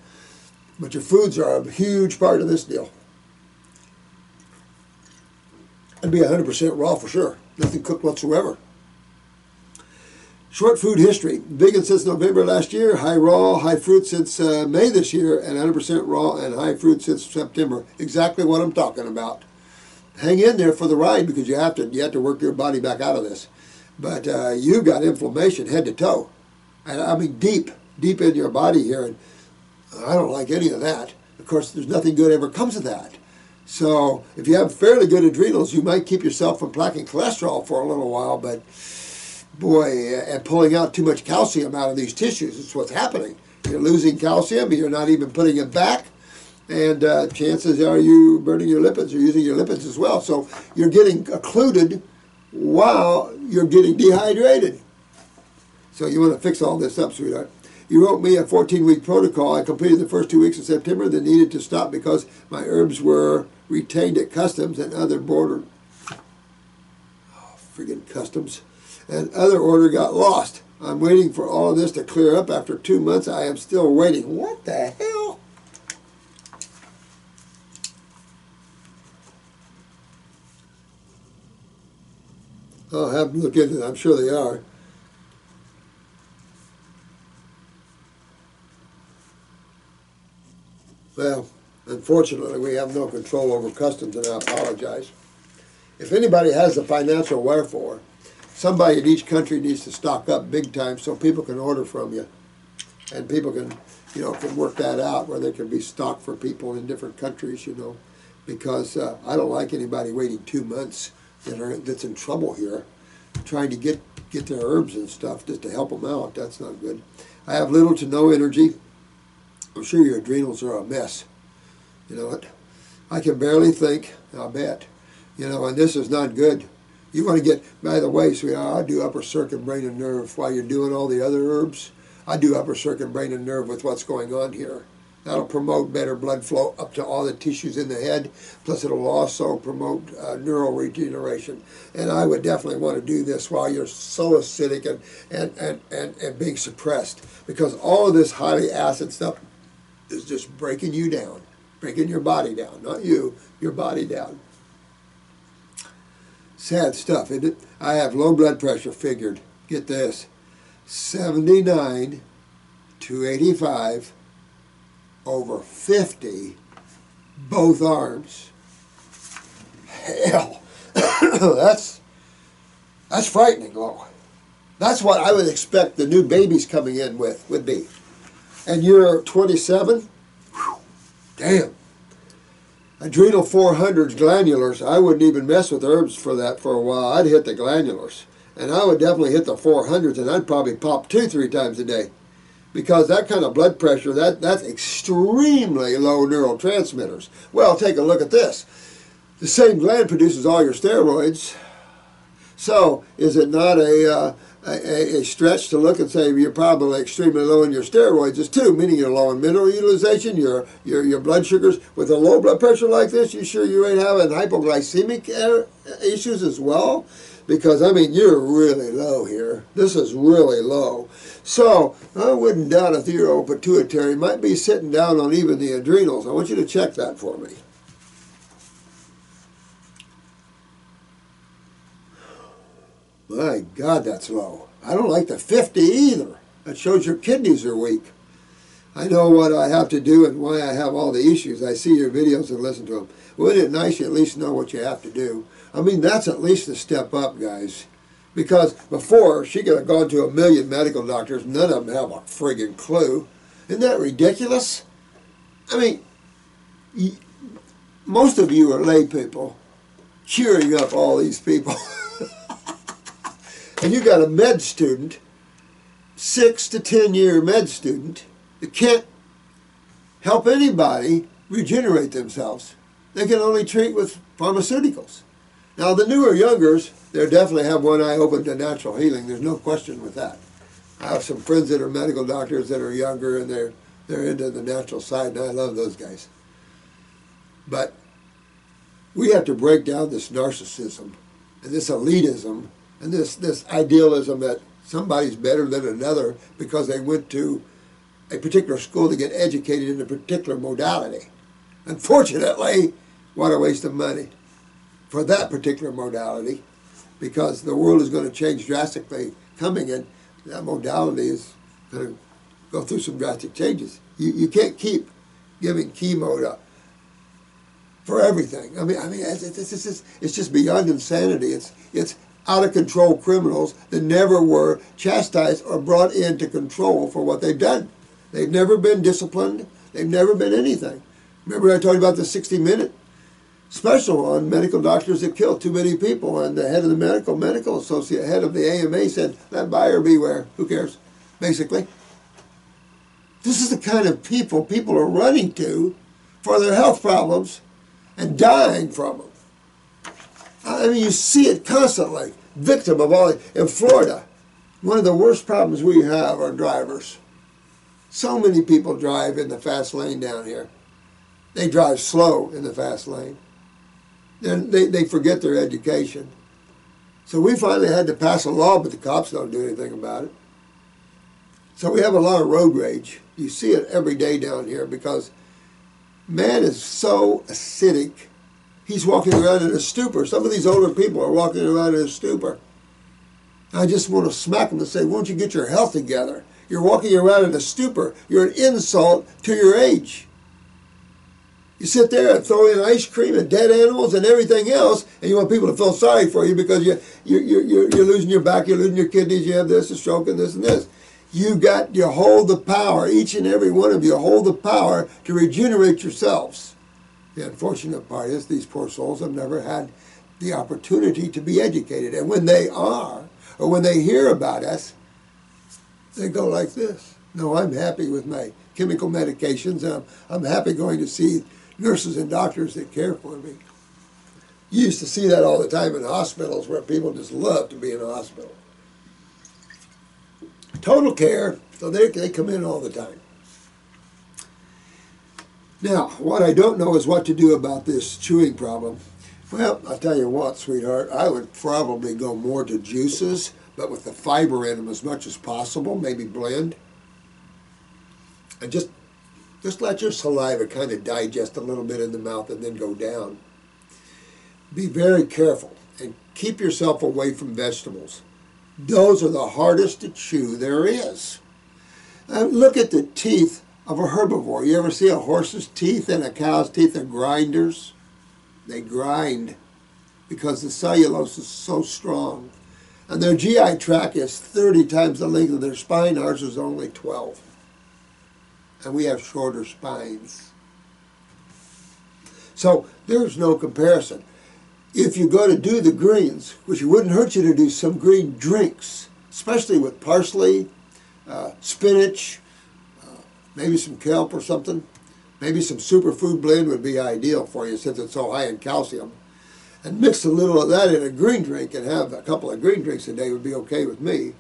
But your foods are a huge part of this deal. It'd be 100% raw for sure. Nothing cooked whatsoever. Short food history. Vegan since November last year. High raw, high fruit since May this year. And 100% raw and high fruit since September. Exactly what I'm talking about. Hang in there for the ride, because you have to work your body back out of this. But you've got inflammation head to toe. And I mean deep in your body here. And I don't like any of that. Of course, there's nothing good ever comes of that. So if you have fairly good adrenals, you might keep yourself from plaquing cholesterol for a little while, but boy, and pulling out too much calcium out of these tissues is what's happening. You're losing calcium, you're not even putting it back, and chances are you burning your lipids or using your lipids as well. So you're getting occluded while you're getting dehydrated. So you want to fix all this up, sweetheart. You wrote me a 14-week protocol. I completed the first 2 weeks of September, then needed to stop because my herbs were retained at customs and other border. Oh, friggin' customs. And other order got lost. I'm waiting for all of this to clear up. After 2 months, I am still waiting. What the hell? I'll have them look into it. I'm sure they are. Well, unfortunately, we have no control over customs, and I apologize. If anybody has the financial wherefore, somebody in each country needs to stock up big time so people can order from you. And people can, can work that out where there can be stock for people in different countries, because I don't like anybody waiting 2 months that's in trouble here, trying to get their herbs and stuff just to help them out. That's not good. I have little to no energy. I'm sure your adrenals are a mess. You know what? I can barely think, I'll bet. And this is not good. You want to get, by the way, sweetheart, I do upper circuit, brain, and nerve while you're doing all the other herbs. I do upper circuit, brain, and nerve with what's going on here. That'll promote better blood flow up to all the tissues in the head. Plus, it'll also promote neural regeneration. And I would definitely want to do this while you're so acidic and being suppressed. Because all of this highly acid stuff is just breaking you down. Breaking your body down. Not you, your body down. Sad stuff, isn't it? I have low blood pressure figured. Get this. 79 to 85 over 50, both arms. Hell, that's frightening low. That's what I would expect the new babies coming in with would be. And you're 27? Whew, damn. Adrenal 400s, glandulars, I wouldn't even mess with herbs for that for a while. I'd hit the glandulars. And I would definitely hit the 400s, and I'd probably pop 2-3 times a day. Because that kind of blood pressure, that's extremely low neurotransmitters. Well, take a look at this. The same gland produces all your steroids. So, is it not a a stretch to look and say you're probably extremely low in your steroids is 2, meaning you're low in mineral utilization, your blood sugars. With a low blood pressure like this, you sure you ain't having hypoglycemic issues as well? Because, I mean, you're really low here. This is really low. So I wouldn't doubt if your pituitary might be sitting down on even the adrenals. I want you to check that for me. My God, that's low. I don't like the 50 either. That shows your kidneys are weak. I know what I have to do and why I have all the issues. I see your videos and listen to them. Wouldn't it nice you at least know what you have to do? I mean, that's at least a step up, guys. Because before, she could have gone to 1 million medical doctors. None of them have a friggin' clue. Isn't that ridiculous? I mean, most of you are lay people cheering up all these people. And you got a med student, 6 to 10 year med student, that can't help anybody regenerate themselves. They can only treat with pharmaceuticals. Now the newer youngers, they definitely have one eye open to natural healing. There's no question with that. I have some friends that are medical doctors that are younger and they're into the natural side, and I love those guys. But we have to break down this narcissism and this elitism and this idealism that somebody's better than another because they went to a particular school to get educated in a particular modality. Unfortunately, what a waste of money for that particular modality, because the world is going to change drastically coming in. That modality is going to go through some drastic changes. You can't keep giving chemo for everything. I mean, it's just beyond insanity. It's out of control criminals that never were chastised or brought into control for what they've done. They've never been disciplined. They've never been anything. Remember I told you about the 60-minute special on medical doctors that kill too many people, and the head of the medical associate, head of the AMA said, let buyer beware. Who cares? Basically. This is the kind of people are running to for their health problems and dying from them. I mean, you see it constantly. Victim of all. In Florida, one of the worst problems we have are drivers. So many people drive in the fast lane down here. They drive slow in the fast lane. Then they forget their education. So we finally had to pass a law, but the cops don't do anything about it. So we have a lot of road rage. You see it every day down here because man is so acidic. He's walking around in a stupor. Some of these older people are walking around in a stupor. I just want to smack them and say, won't you get your health together? You're walking around in a stupor. You're an insult to your age. You sit there and throw in ice cream and dead animals and everything else, and you want people to feel sorry for you because you're losing your back, you're losing your kidneys, you have this, a stroke, and this and this. You hold the power, each and every one of you hold the power to regenerate yourselves. The unfortunate part is these poor souls have never had the opportunity to be educated. And when they are, or when they hear about us, they go like this. No, I'm happy with my chemical medications, and I'm happy going to see nurses and doctors that care for me. You used to see that all the time in hospitals where people just love to be in a hospital. Total care, so they come in all the time. Now, what I don't know is what to do about this chewing problem. Well, I'll tell you what, sweetheart, I would probably go more to juices, but with the fiber in them as much as possible, maybe blend. And just let your saliva kind of digest a little bit in the mouth and then go down. Be very careful and keep yourself away from vegetables. Those are the hardest to chew there is. Look at the teeth of a herbivore. You ever see a horse's teeth and a cow's teeth are grinders? They grind because the cellulose is so strong. And their GI tract is 30 times the length of their spine. Ours is only 12. And we have shorter spines. So there's no comparison. If you go to do the greens, which it wouldn't hurt you to do some green drinks, especially with parsley, spinach, maybe some kelp or something. Maybe some superfood blend would be ideal for you since it's so high in calcium. And mix a little of that in a green drink and have a couple of green drinks a day would be okay with me.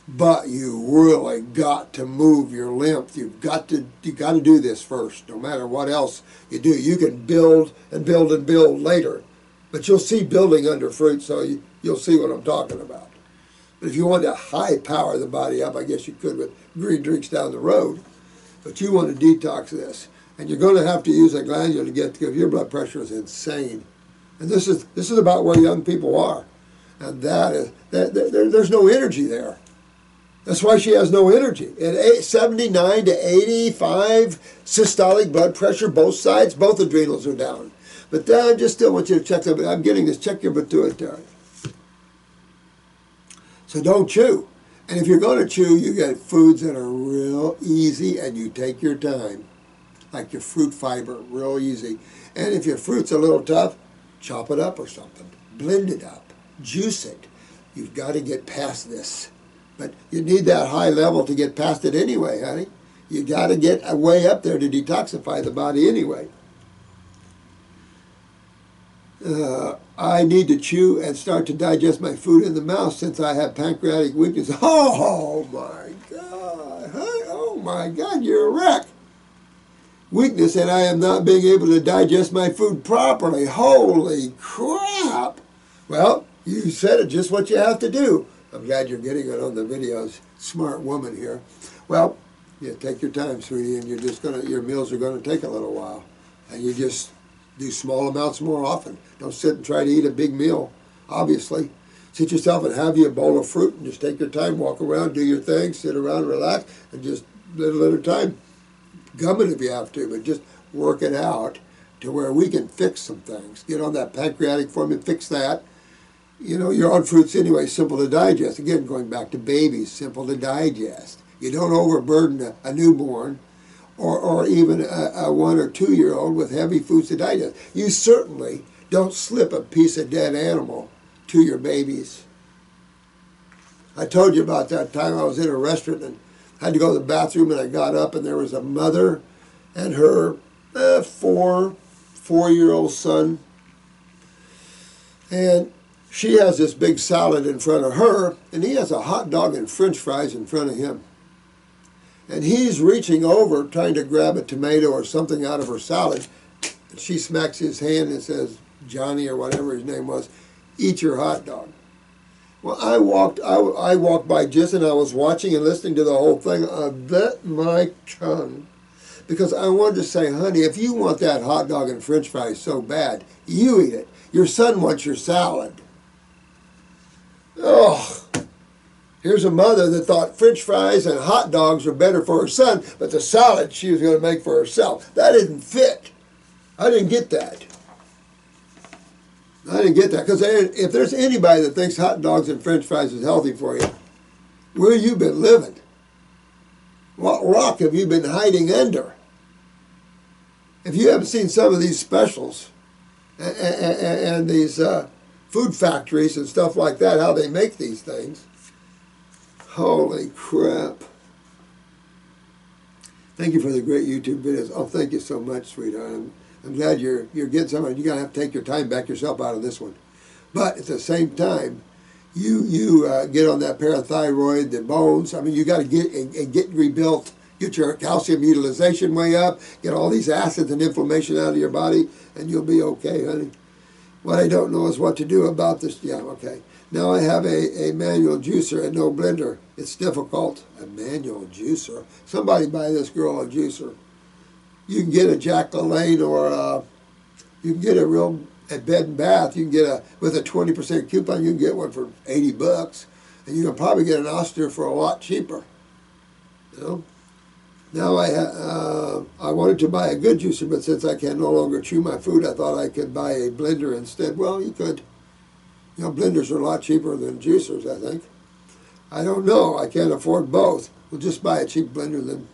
But you really got to move your lymph. You got to do this first, no matter what else you do. You can build and build and build later, but you'll see building under fruit, so you'll see what I'm talking about. But if you want to high power the body up, I guess you could with green drinks down the road. But you want to detox this, and you're going to have to use a glandular to get because your blood pressure is insane. And this is about where young people are, and there's no energy there. That's why she has no energy. At 79 to 85 systolic blood pressure, both sides, both adrenals are down. But I just still want you to check them. I'm getting this. Check your pituitary. So don't chew. And if you're going to chew, you get foods that are real easy and you take your time. Like your fruit fiber, real easy. And if your fruit's a little tough, chop it up or something. Blend it up. Juice it. You've got to get past this. But you need that high level to get past it anyway, honey. You got to get way up there to detoxify the body anyway. I need to chew and start to digest my food in the mouth since I have pancreatic weakness. Oh my God. Oh my God, you're a wreck. Weakness, and I am not being able to digest my food properly. Holy crap. Well, you said it, just what you have to do. I'm glad you're getting it on the videos. Smart woman here. Well, yeah, take your time, sweetie, and your meals are gonna take a little while. And you just do small amounts more often. Don't sit and try to eat a big meal, obviously. Sit yourself and have you a bowl of fruit and just take your time, walk around, do your thing, sit around, relax, and just little at a time. Gum it if you have to, but just work it out to where we can fix some things. Get on that pancreatic formula, fix that. You know, your own fruits anyway, simple to digest. Again, going back to babies, simple to digest. You don't overburden a newborn or even a 1 or 2 year old with heavy foods to digest. You certainly don't slip a piece of dead animal to your babies. I told you about that time I was in a restaurant and had to go to the bathroom, and I got up and there was a mother and her 4-year-old son. And she has this big salad in front of her, and he has a hot dog and french fries in front of him. And he's reaching over, trying to grab a tomato or something out of her salad. And she smacks his hand and says, Johnny, or whatever his name was, eat your hot dog. Well, I walked by just, and I was watching and listening to the whole thing. I bit my tongue because I wanted to say, honey, if you want that hot dog and french fries so bad, you eat it. Your son wants your salad. Oh, here's a mother that thought french fries and hot dogs were better for her son, but the salad she was going to make for herself. That didn't fit. I didn't get that. I didn't get that, because if there's anybody that thinks hot dogs and french fries is healthy for you, where you been living? What rock have you been hiding under? If you haven't seen some of these specials and these food factories and stuff like that, how they make these things, holy crap. Thank you for the great YouTube videos. Oh, thank you so much, sweetheart. I'm glad you're getting some, and you're going to have to take your time, back yourself out of this one. But at the same time, you get on that parathyroid, the bones. I mean, you got to get rebuilt, get your calcium utilization way up, get all these acids and inflammation out of your body, and you'll be okay, honey. What I don't know is what to do about this. Yeah, okay. Now I have a manual juicer and no blender. It's difficult. A manual juicer? Somebody buy this girl a juicer. You can get a Jack LaLanne, or you can get a real, at Bed and Bath, you can get with a 20% coupon, you can get one for $80. And you can probably get an Oster for a lot cheaper. You know? Now I wanted to buy a good juicer, but since I can no longer chew my food, I thought I could buy a blender instead. Well, you could. You know, blenders are a lot cheaper than juicers, I think. I don't know. I can't afford both. We'll just buy a cheap blender then.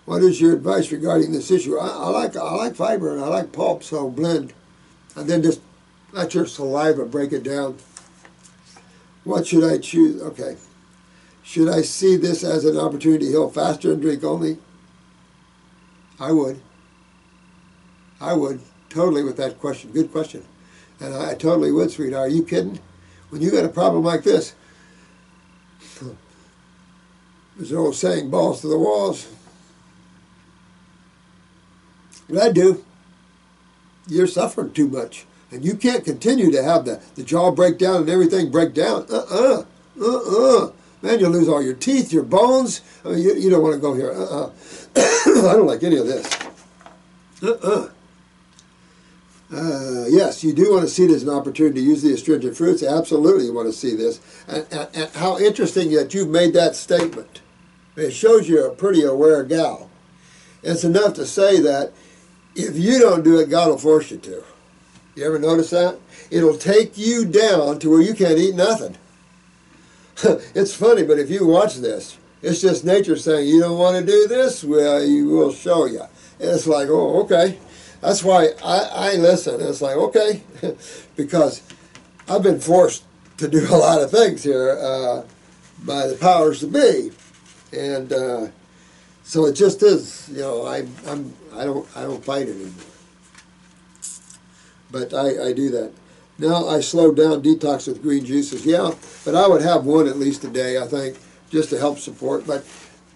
What is your advice regarding this issue? I like fiber and I like pulp, so blend. And then just let your saliva break it down. What should I choose? Okay. Should I see this as an opportunity to heal faster and drink only? I would. I would. Totally with that question. Good question. And I totally would, sweetheart. Are you kidding? When you got a problem like this, There's an old saying, balls to the walls. But I do. You're suffering too much. And you can't continue to have the jaw break down and everything break down. Man, you'll lose all your teeth, your bones. I mean, you don't want to go here. I don't like any of this. Yes, you do want to see it as an opportunity to use the astringent fruits. Absolutely you want to see this. And how interesting that you've made that statement. It shows you're a pretty aware gal. It's enough to say that if you don't do it, God will force you to. You ever notice that? It'll take you down to where you can't eat nothing. It's funny, but if you watch this, it's just nature saying, you don't want to do this? Well, you will show you. And it's like, oh, okay. That's why I listen. It's like, okay, because I've been forced to do a lot of things here by the powers that be. And so it just is, you know, I don't fight anymore. But I do that. Now I slow down detox with green juices. Yeah, but I would have one at least a day, I think, just to help support. But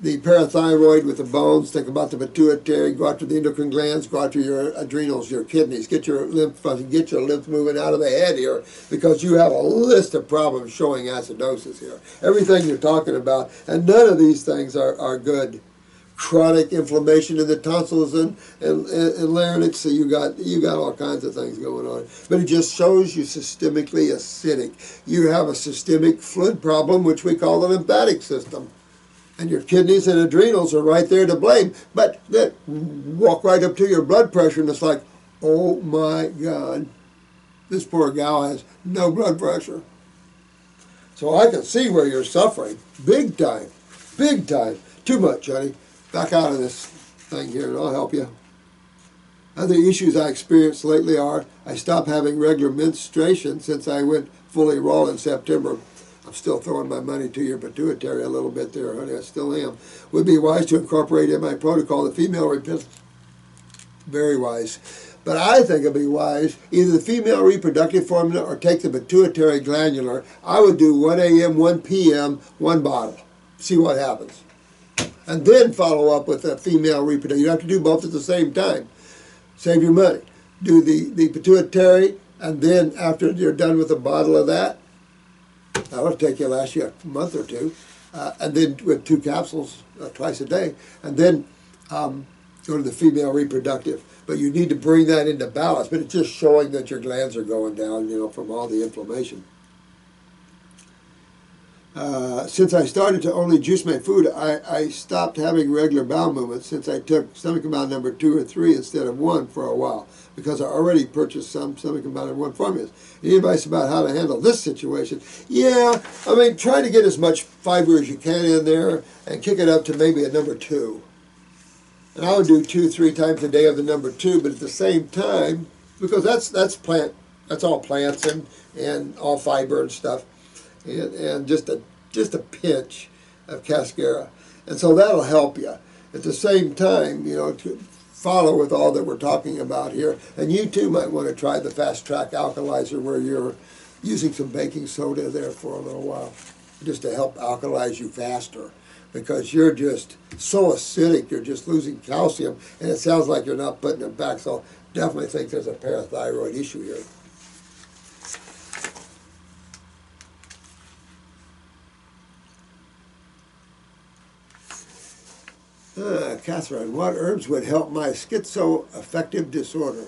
the parathyroid with the bones, think about the pituitary, go after the endocrine glands, go after your adrenals, your kidneys, get your lymph moving out of the head here, because you have a list of problems showing acidosis here. Everything you're talking about, and none of these things are good. Chronic inflammation in the tonsils and larynx, so you got all kinds of things going on. But it just shows you systemically acidic. You have a systemic fluid problem, which we call the lymphatic system. And your kidneys and adrenals are right there to blame. But that walk right up to your blood pressure, and it's like, oh my God, this poor gal has no blood pressure. So I can see where you're suffering, big time, big time. Too much, honey. Back out of this thing here, and I'll help you. Other issues I experienced lately are I stopped having regular menstruation since I went fully raw in September. I'm still throwing my money to your pituitary a little bit there, honey. I still am. Would be wise to incorporate in my protocol the female reproductive. Very wise. But I think it'd be wise, either the female reproductive formula or take the pituitary glandular. I would do 1 a.m., 1 p.m., one bottle. See what happens. And then follow up with a female reproductive. You don't have to do both at the same time. Save your money. Do the pituitary, and then after you're done with a bottle of that, that'll take you last you a month or two, and then with 2 capsules twice a day, and then go to the female reproductive. But you need to bring that into balance. But it's just showing that your glands are going down, you know, from all the inflammation. Since I started to only juice my food, I stopped having regular bowel movements since I took stomach compound number 2 or 3 instead of 1 for a while, because I already purchased some stomach compound number 1 formulas. Any advice about how to handle this situation? Yeah, I mean, try to get as much fiber as you can in there and kick it up to maybe a number 2. And I would do 2-3 times a day of the number 2, but at the same time, because that's all plants and all fiber and stuff. And just a pinch of cascara. And so that'll help you. At the same time, you know, to follow with all that we're talking about here. And you too might want to try the fast track alkalizer, where you're using some baking soda there for a little while, just to help alkalize you faster, because you're just so acidic, you're just losing calcium, and it sounds like you're not putting it back. So definitely think there's a parathyroid issue here. Catherine, what herbs would help my schizoaffective disorder?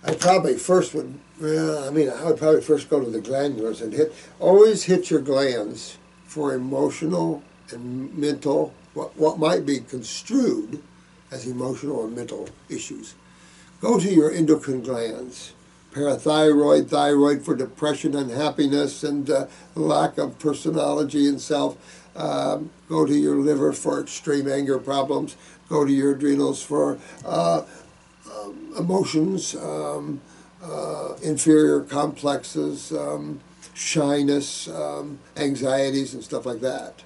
I probably first would, I would probably first go to the glandulars and always hit your glands for emotional and mental, what might be construed as emotional and mental issues. Go to your endocrine glands. Parathyroid, thyroid for depression, unhappiness, and lack of personality and self. Go to your liver for extreme anger problems. Go to your adrenals for emotions, inferior complexes, shyness, anxieties, and stuff like that.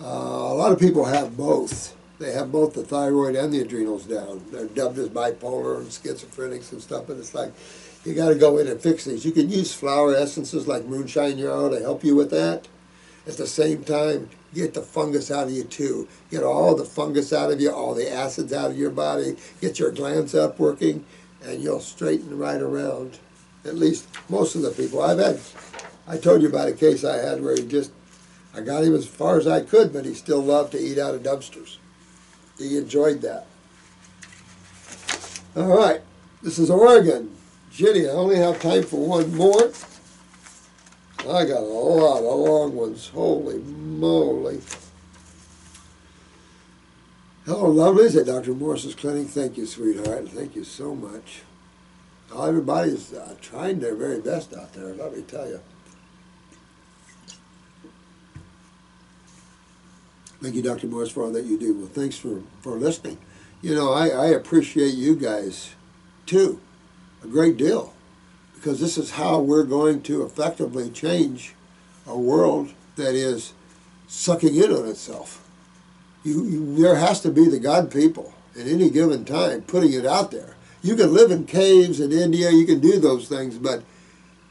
A lot of people have both. They have both the thyroid and the adrenals down. They're dubbed as bipolar and schizophrenics and stuff, but it's like, you got to go in and fix these. You can use flower essences like moonshine yarrow to help you with that. at the same time, get the fungus out of you too. Get all the fungus out of you, all the acids out of your body, get your glands up working, and you'll straighten right around. At least most of the people I told you about a case I had where I got him as far as I could, but he still loved to eat out of dumpsters. He enjoyed that. All right, this is Oregon. Jenny, I only have time for one more. I got a lot of long ones. Holy moly. Hello, lovelies at Dr. Morse's clinic. Thank you, sweetheart. Thank you so much. Everybody's trying their very best out there, let me tell you. Thank you, Dr. Morse, for all that you do. Well, thanks for listening. You know, I appreciate you guys, too, a great deal, because this is how we're going to effectively change a world that is sucking in on itself. There has to be the God people at any given time putting it out there. You can live in caves in India, you can do those things, but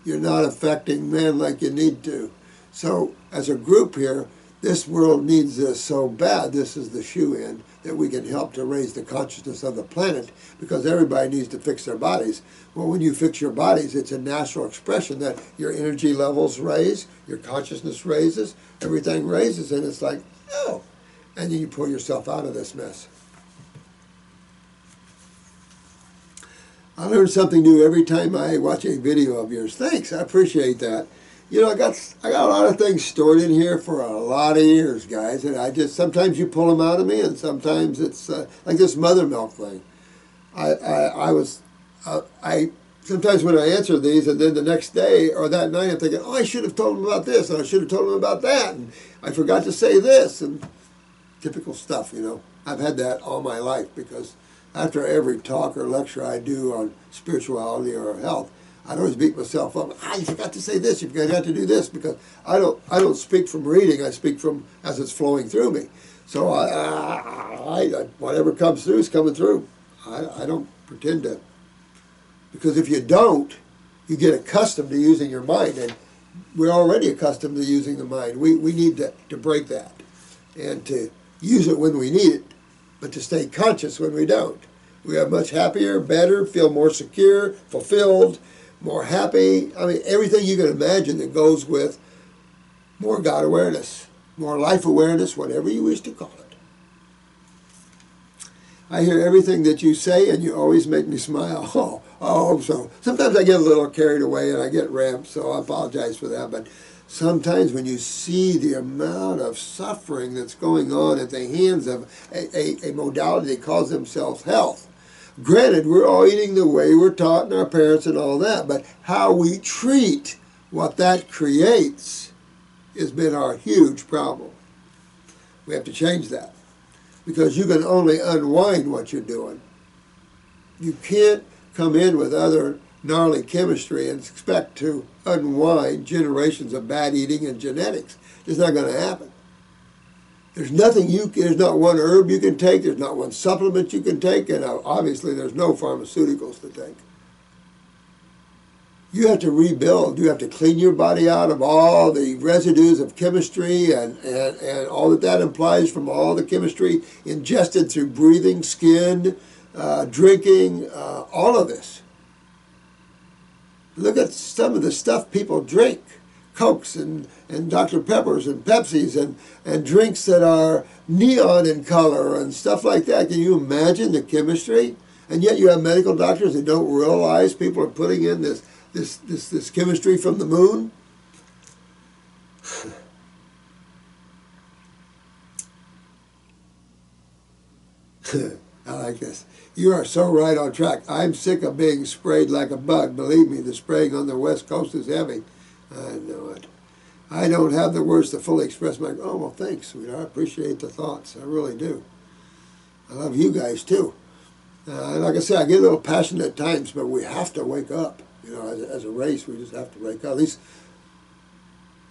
you're not affecting man like you need to. So, as a group here, this world needs this so bad. This is the shoe-in that we can help to raise the consciousness of the planet, because everybody needs to fix their bodies. Well, when you fix your bodies, it's a natural expression that your energy levels raise, your consciousness raises, everything raises, and it's like, oh, and then you pull yourself out of this mess. I learn something new every time I watch a video of yours. Thanks, I appreciate that. You know, I got a lot of things stored in here for a lot of years, guys, and sometimes you pull them out of me, and sometimes it's like this mother milk thing. Sometimes when I answer these, and then the next day or that night, I'm thinking, oh, I should have told them about this, and I should have told them about that, and I forgot to say this, and typical stuff, you know. I've had that all my life, because after every talk or lecture I do on spirituality or health, I'd always beat myself up. You forgot to say this. You forgot to do this, because I don't speak from reading. I speak from as it's flowing through me. So whatever comes through is coming through. I don't pretend to, because if you don't, you get accustomed to using your mind, and we're already accustomed to using the mind. We need to break that and to use it when we need it, but to stay conscious when we don't. We are much happier, better, feel more secure, fulfilled, more happy. I mean, everything you can imagine that goes with more God awareness, more life awareness, whatever you wish to call it. I hear everything that you say, and you always make me smile. So sometimes I get a little carried away and I get ramped, so I apologize for that. But sometimes when you see the amount of suffering that's going on at the hands of a modality that calls themselves health, granted, we're all eating the way we're taught and our parents and all that, but how we treat what that creates has been our huge problem. We have to change that, because you can only unwind what you're doing. You can't come in with other gnarly chemistry and expect to unwind generations of bad eating and genetics. It's not going to happen. There's not one herb you can take, there's not one supplement you can take, and obviously there's no pharmaceuticals to take. You have to rebuild. You have to clean your body out of all the residues of chemistry and all that implies from all the chemistry ingested through breathing, skin, drinking, all of this. Look at some of the stuff people drink. Cokes and Dr. Peppers and Pepsis and drinks that are neon in color and stuff like that. Can you imagine the chemistry? And yet you have medical doctors that don't realize people are putting in this chemistry from the moon. I like this. You are so right on track. I'm sick of being sprayed like a bug. Believe me, the spraying on the West Coast is heavy. I know it. I don't have the words to fully express my... Oh, well, thanks, sweetheart. I appreciate the thoughts. I really do. I love you guys, too. Like I said, I get a little passionate at times, but we have to wake up. You know, as a race, we just have to wake up. At least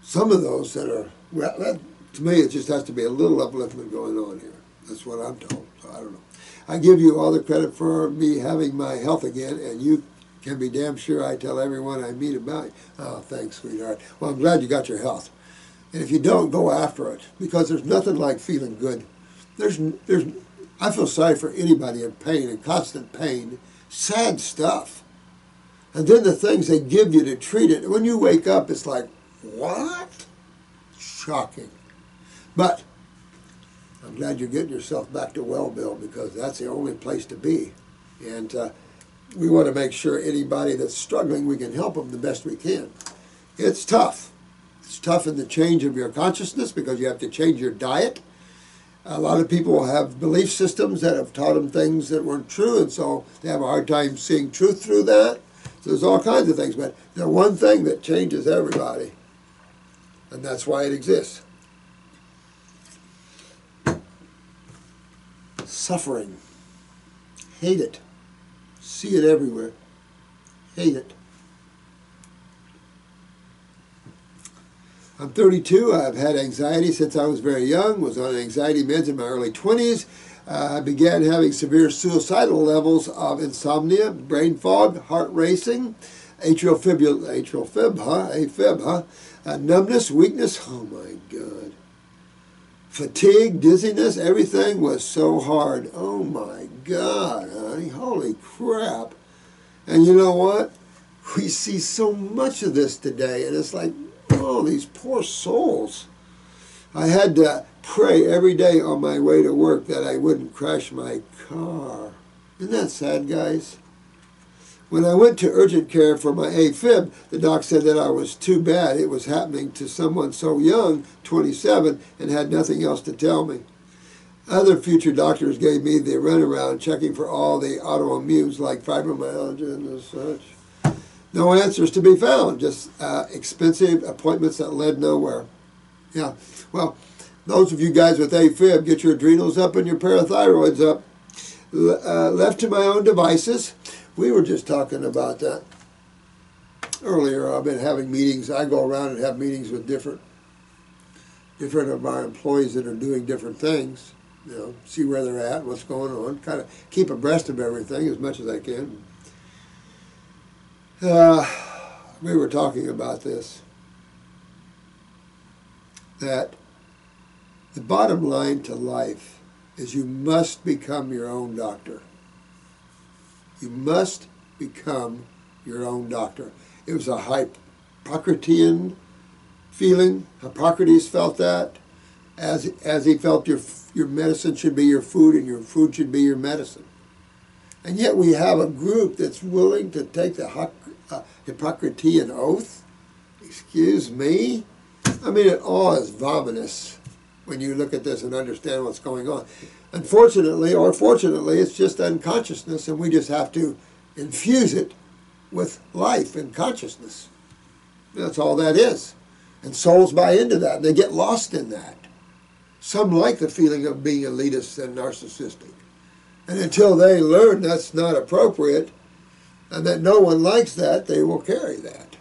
some of those that are... Well, to me, it just has to be a little upliftment going on here. That's what I'm told. So I don't know. I give you all the credit for me having my health again, and you can be damn sure I tell everyone I meet about you. Oh, thanks, sweetheart. Well, I'm glad you got your health. And if you don't, go after it, because there's nothing like feeling good. I feel sorry for anybody in pain, in constant pain, sad stuff. And then the things they give you to treat it, when you wake up, it's like, what? Shocking. But I'm glad you're getting yourself back to well, Bill, because that's the only place to be. And we want to make sure anybody that's struggling, we can help them the best we can. It's tough. It's tough in the change of your consciousness because you have to change your diet. A lot of people have belief systems that have taught them things that weren't true, and so they have a hard time seeing truth through that. So there's all kinds of things, but there's one thing that changes everybody, and that's why it exists. Suffering. Hate it. See it everywhere. Hate it. I'm 32. I've had anxiety since I was very young, was on anxiety meds in my early 20s. I began having severe suicidal levels of insomnia, brain fog, heart racing, AFib, numbness, weakness, oh my God. Fatigue, dizziness, everything was so hard. Oh my God, honey, holy crap. And you know what? We see so much of this today, and it's like, oh, these poor souls. I had to pray every day on my way to work that I wouldn't crash my car. Isn't that sad, guys? When I went to urgent care for my AFib, the doc said that I was too bad. It was happening to someone so young, 27, and had nothing else to tell me. Other future doctors gave me the runaround, checking for all the autoimmunes like fibromyalgia and such. No answers to be found, just expensive appointments that led nowhere. Yeah, well, those of you guys with AFib, get your adrenals up and your parathyroids up. Left to my own devices, we were just talking about that earlier. I've been having meetings. I go around and have meetings with different of our employees that are doing different things. You know, see where they're at, what's going on, kind of keep abreast of everything as much as I can. We were talking about this, that the bottom line to life is you must become your own doctor. You must become your own doctor. It was a Hippocratean feeling. Hippocrates felt that, as he felt your medicine should be your food and your food should be your medicine. And yet we have a group that's willing to take the Hippocratean oath. Excuse me? I mean, it all is vomitous when you look at this and understand what's going on. Unfortunately, or fortunately, it's just unconsciousness, and we just have to infuse it with life and consciousness. That's all that is. And souls buy into that, and they get lost in that. Some like the feeling of being elitist and narcissistic. And until they learn that's not appropriate, and that no one likes that, they will carry that.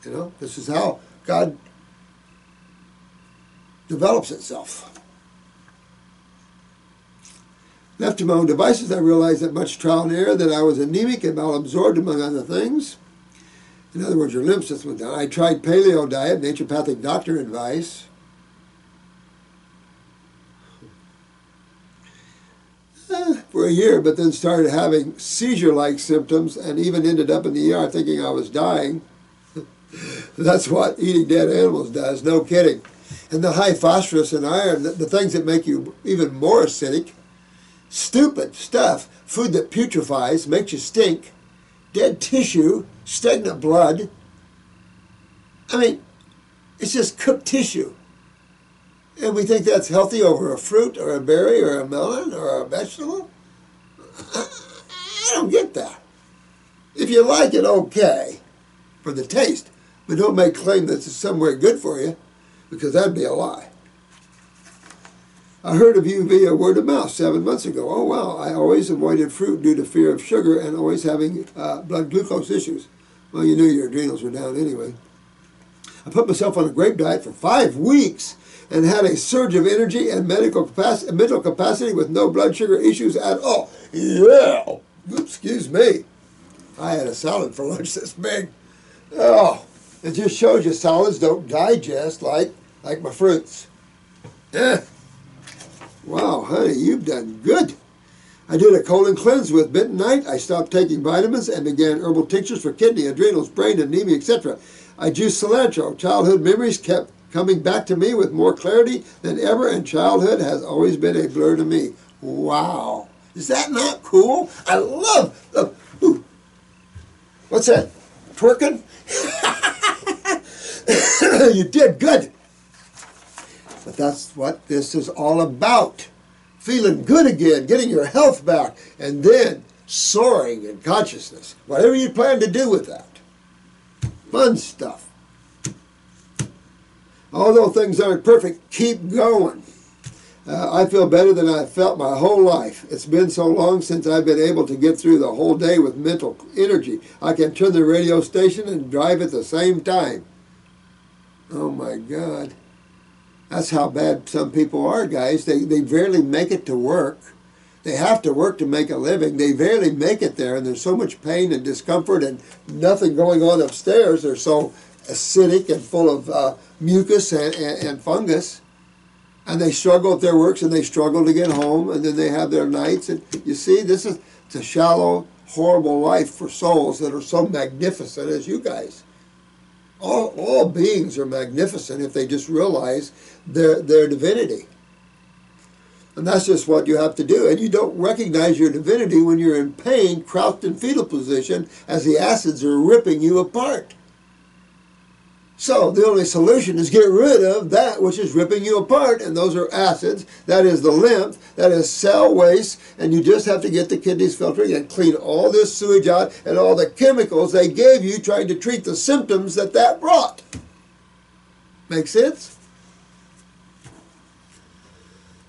You know, this is how God develops itself. Left to my own devices, I realized that much trial and error, that I was anemic and malabsorbed, among other things. In other words, your lymph system went down. I tried paleo diet, naturopathic doctor advice. For a year, but then started having seizure-like symptoms and even ended up in the ER thinking I was dying. That's what eating dead animals does, no kidding. And the high phosphorus and iron, the things that make you even more acidic, stupid stuff, food that putrefies, makes you stink, dead tissue, stagnant blood. I mean, it's just cooked tissue. And we think that's healthy over a fruit or a berry or a melon or a vegetable? I don't get that. If you like it, okay, for the taste. But don't make claim that it's somewhere good for you, because that'd be a lie. I heard of you via word of mouth 7 months ago. Oh, wow. I always avoided fruit due to fear of sugar and always having blood glucose issues. Well, you knew your adrenals were down anyway. I put myself on a grape diet for 5 weeks and had a surge of energy and mental capacity with no blood sugar issues at all. Yeah. Oops, excuse me. I had a salad for lunch this big. Oh, It just shows you solids don't digest like my fruits. Wow, honey, you've done good. I did a colon cleanse with bentonite. I stopped taking vitamins and began herbal tinctures for kidney, adrenals, brain, anemia, etc. I juiced cilantro. Childhood memories kept coming back to me with more clarity than ever, and childhood has always been a blur to me. Wow. Is that not cool? I love, ooh. What's that? Twerking? You did good. But that's what this is all about. Feeling good again, getting your health back, and then soaring in consciousness. Whatever you plan to do with that. Fun stuff. Although things aren't perfect, keep going. I feel better than I've felt my whole life. It's been so long since I've been able to get through the whole day with mental energy. I can turn the radio station and drive at the same time. Oh my God. That's how bad some people are, guys. They barely make it to work. They have to work to make a living. They barely make it there, and there's so much pain and discomfort and nothing going on upstairs. They're so acidic and full of mucus and fungus. And they struggle at their works, and they struggle to get home, and then they have their nights. And you see, it's a shallow, horrible life for souls that are so magnificent as you guys. All beings are magnificent if they just realize their divinity. And that's just what you have to do. And you don't recognize your divinity when you're in pain, crouched in fetal position, as the acids are ripping you apart. So the only solution is get rid of that which is ripping you apart, and those are acids. That is the lymph, that is cell waste, and you just have to get the kidneys filtering and clean all this sewage out and all the chemicals they gave you trying to treat the symptoms that brought. Make sense?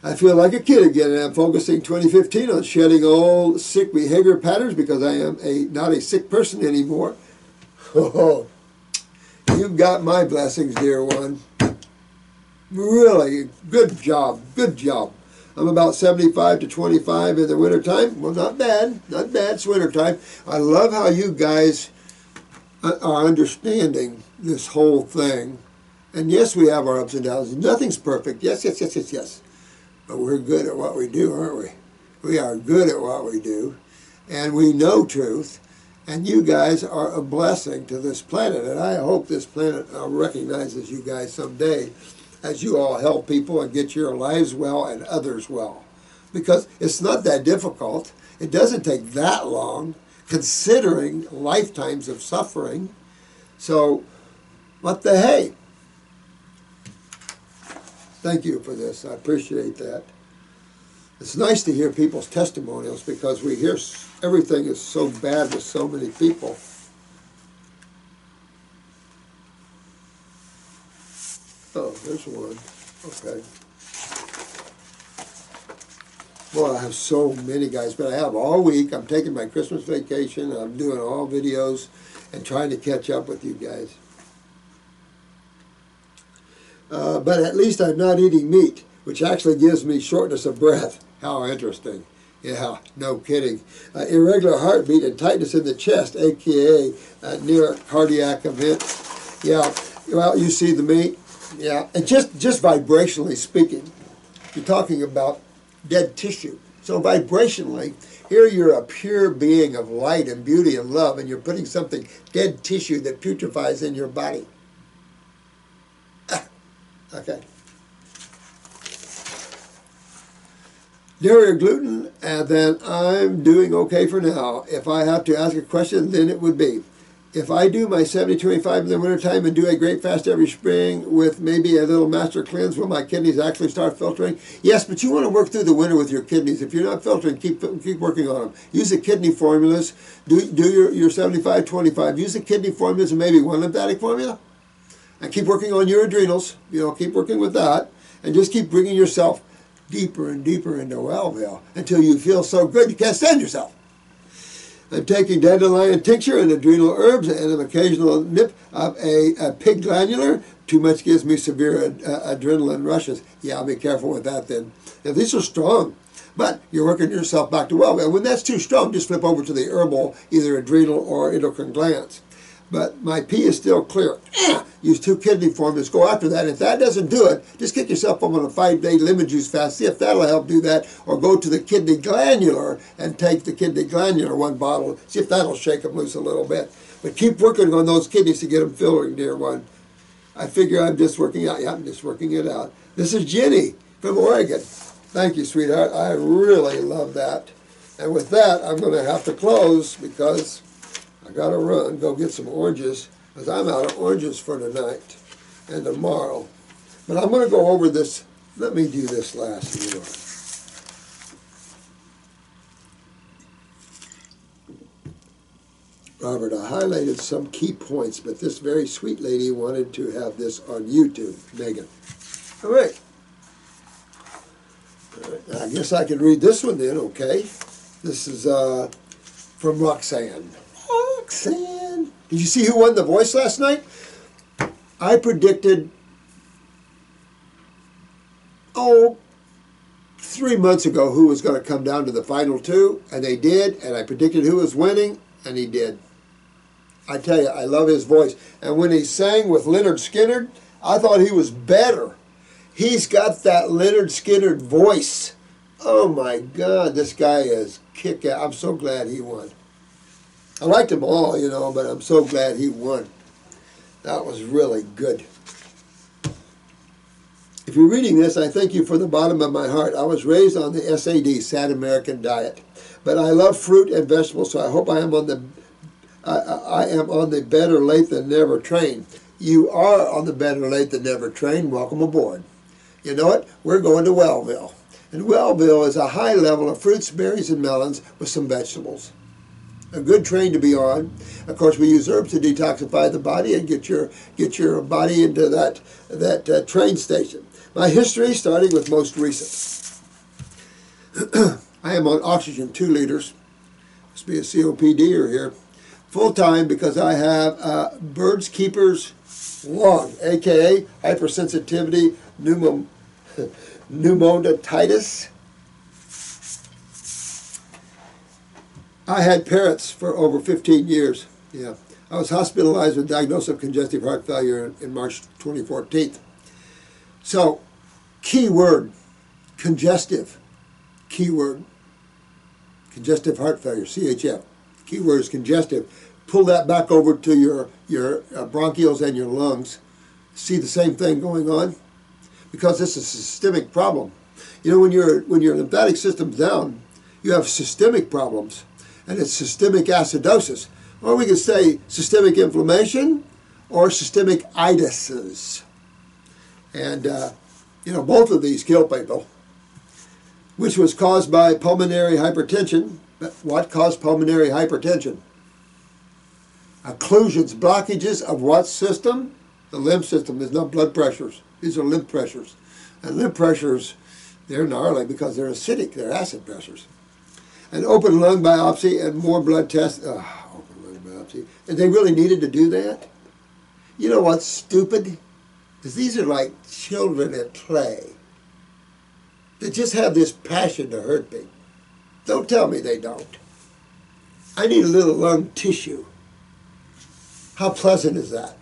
I feel like a kid again, and I'm focusing 2015 on shedding all sick behavior patterns because I am not a sick person anymore. Oh. You've got my blessings, dear one. Really, good job, good job. I'm about 75 to 25 in the wintertime. Well, not bad, not bad, it's wintertime. I love how you guys are understanding this whole thing. And yes, we have our ups and downs. Nothing's perfect. Yes, yes, yes, yes, yes. But we're good at what we do, aren't we? We are good at what we do. And we know truth. And you guys are a blessing to this planet, and I hope this planet recognizes you guys someday as you all help people and get your lives well and others well. Because it's not that difficult. It doesn't take that long, considering lifetimes of suffering. So, what the hey? Thank you for this. I appreciate that. It's nice to hear people's testimonials because we hear everything is so bad with so many people. Oh, there's one. Okay. Boy, I have so many guys, but I have all week. I'm taking my Christmas vacation. I'm doing all videos and trying to catch up with you guys. But at least I'm not eating meat, which actually gives me shortness of breath. How interesting. Yeah, no kidding. Irregular heartbeat and tightness in the chest, a.k.a. Near cardiac event. Yeah, well, you see the meat. Yeah, and just vibrationally speaking, you're talking about dead tissue. So vibrationally, here you're a pure being of light and beauty and love, and you're putting something, dead tissue that putrefies in your body. Okay. Dairy or gluten, and then I'm doing okay for now. If I have to ask a question, then it would be, if I do my 70-25 in the wintertime and do a great fast every spring with maybe a little master cleanse, will my kidneys actually start filtering? Yes, but you want to work through the winter with your kidneys. If you're not filtering, keep working on them. Use the kidney formulas. Do your 75-25. Use the kidney formulas and maybe one lymphatic formula. And keep working on your adrenals. Keep working with that. And just keep bringing yourself deeper and deeper into Wellville until you feel so good you can't stand yourself. I'm taking dandelion tincture and adrenal herbs and an occasional nip of a pig glandular. Too much gives me severe adrenaline rushes. Yeah, I'll be careful with that then. Now, these are strong, but you're working yourself back to Wellville. When that's too strong, just flip over to the herbal, either adrenal or endocrine glands. but my pee is still clear. Use 2 kidney formulas. Go after that. If that doesn't do it, just get yourself up on a 5-day lemon juice fast. See if that'll help do that. Or go to the kidney glandular and take the kidney glandular 1 bottle. See if that'll shake them loose a little bit. But keep working on those kidneys to get them filtering, dear one. I figure I'm just working out. Yeah, I'm just working it out. This is Jenny from Oregon. Thank you, sweetheart. I really love that. And with that, I'm going to have to close because I got to run, go get some oranges, because I'm out of oranges for tonight and tomorrow. But I'm going to go over this. Let me do this last one. Robert, I highlighted some key points, but this very sweet lady wanted to have this on YouTube. Megan. All right. I guess I can read this one then, okay? This is from Roxanne. Roxanne! Did you see who won The Voice last night? I predicted, 3 months ago who was going to come down to the final 2, and they did, and I predicted who was winning, and he did. I tell you, I love his voice. And when he sang with Leonard Skinner, I thought he was better. He's got that Leonard Skinner voice. Oh my God, this guy is kick-ass. I'm so glad he won. I liked them all, you know, but I'm so glad he won. That was really good. If you're reading this, I thank you from the bottom of my heart. I was raised on the SAD, Sad American Diet. But I love fruit and vegetables, so I hope I am on the better late than never train. You are on the better late than never train. Welcome aboard. You know what? We're going to Wellville. And Wellville is a high level of fruits, berries, and melons with some vegetables. A good train to be on. Of course, we use herbs to detoxify the body and get your body into that train station. My history, starting with most recent. I am on oxygen 2 liters. Must be a COPDer here. Full-time because I have Bird's Keeper's lung, a.k.a. hypersensitivity pneumonitis. I had parrots for over 15 years. Yeah, I was hospitalized with diagnosis of congestive heart failure in March 2014. So, key word, congestive. Key word, congestive heart failure, CHF. Key word is congestive. Pull that back over to your bronchioles and your lungs. See the same thing going on? Because this is a systemic problem. You know, when your lymphatic system's down, you have systemic problems. And it's systemic acidosis. Or we could say systemic inflammation or systemic itises. And, you know, both of these kill people, which was caused by pulmonary hypertension. But what caused pulmonary hypertension? Occlusions, blockages of what system? The lymph system. There's no blood pressures. These are lymph pressures. And lymph pressures, they're gnarly because they're acidic. They're acid pressures. An open lung biopsy and more blood tests. Open lung biopsy. And they really needed to do that? You know what's stupid? Because these are like children at play. They just have this passion to hurt me. Don't tell me they don't. I need a little lung tissue. How pleasant is that?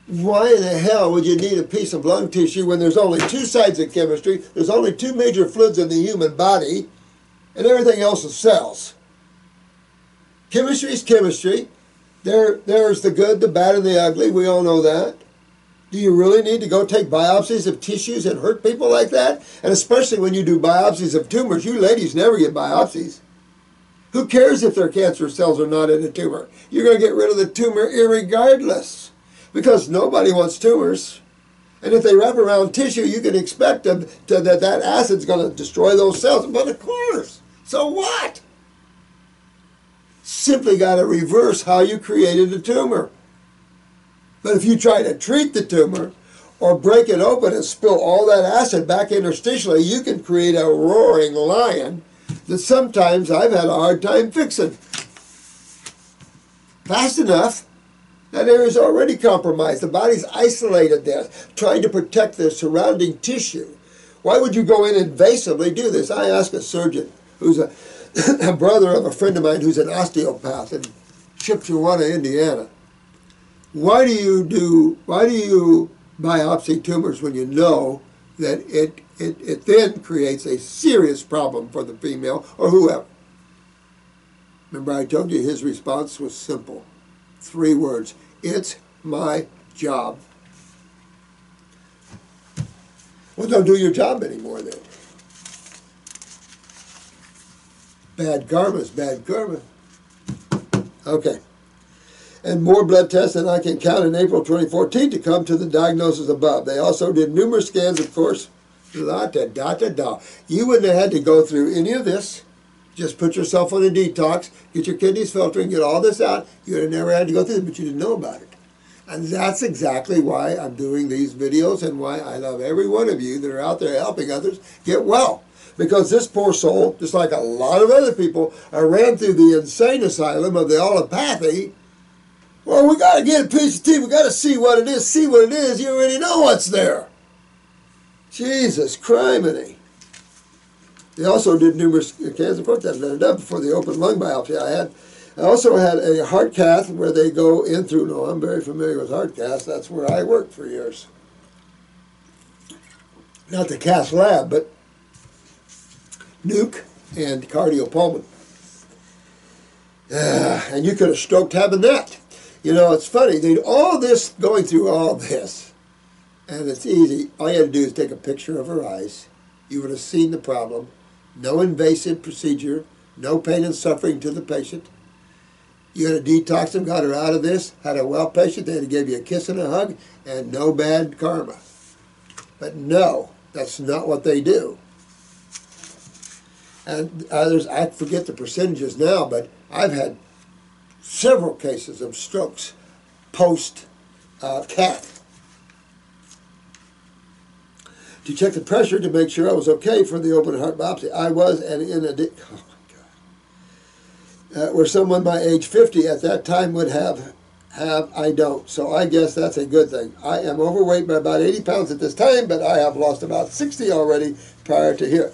Why in the hell would you need a piece of lung tissue when there's only 2 sides of chemistry, there's only 2 major fluids in the human body, and everything else is cells? Chemistry is chemistry. There's the good, the bad, and the ugly. We all know that. Do you really need to go take biopsies of tissues and hurt people like that? And especially when you do biopsies of tumors. You ladies never get biopsies. Who cares if they're cancer cells or not in a tumor? You're going to get rid of the tumor irregardless. Because nobody wants tumors. And if they wrap around tissue, you can expect that acid's going to destroy those cells. But of course, so what? Simply got to reverse how you created a tumor. But if you try to treat the tumor or break it open and spill all that acid back interstitially, you can create a roaring lion that sometimes I've had a hard time fixing. Fast enough. That area is already compromised. The body's isolated there, trying to protect the surrounding tissue. Why would you go in and invasively do this? I asked a surgeon who's a brother of a friend of mine who's an osteopath in Chippewa, Indiana. Why do you biopsy tumors when you know that it then creates a serious problem for the female or whoever? Remember I told you his response was simple. 3 words. It's my job. Well, don't do your job anymore then. Bad karma is bad karma. Okay. And more blood tests than I can count in April 2014 to come to the diagnosis above. They also did numerous scans, of course. La-da-da-da-da. You wouldn't have had to go through any of this. Just put yourself on a detox, get your kidneys filtering, get all this out. You would have never had to go through this, but you didn't know about it. And that's exactly why I'm doing these videos and why I love every one of you that are out there helping others get well. Because this poor soul, just like a lot of other people, I ran through the insane asylum of the allopathy. Well, we got to get a piece of tea. We got to see what it is. See what it is. You already know what's there. Jesus criminy. They also did numerous scans. Of course, that's been done before the open lung biopsy I also had a heart cath where they go in through. No, I'm very familiar with heart caths. That's where I worked for years. Not the cath lab, but nuke and cardiopulmonary. And you could have stroked having that. You know, it's funny. They all this, going through all this, and it's easy. All you had to do is take a picture of her eyes. You would have seen the problem. No invasive procedure. No pain and suffering to the patient. You had to detox them, got her out of this, had a well patient, they had to give you a kiss and a hug, and no bad karma. But no, that's not what they do. And others, I forget the percentages now, but I've had several cases of strokes post-cath. To check the pressure to make sure I was okay for the open heart biopsy. I was, and in a, oh my God, where someone my age 50 at that time would have, I don't. So I guess that's a good thing. I am overweight by about 80 pounds at this time, but I have lost about 60 already prior to here.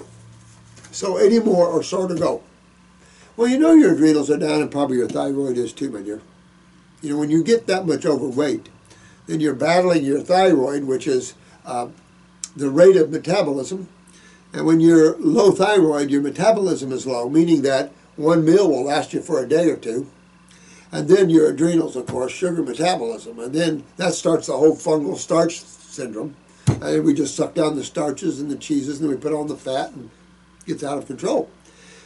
So 80 more or so to go. Well, you know your adrenals are down and probably your thyroid is too, my dear. You know, when you get that much overweight, then you're battling your thyroid, which is the rate of metabolism. And when you're low thyroid, your metabolism is low, meaning that one meal will last you for a day or two. And then your adrenals, of course, sugar metabolism. And then that starts the whole fungal starch syndrome. And we just suck down the starches and the cheeses, and then we put on the fat, and it gets out of control.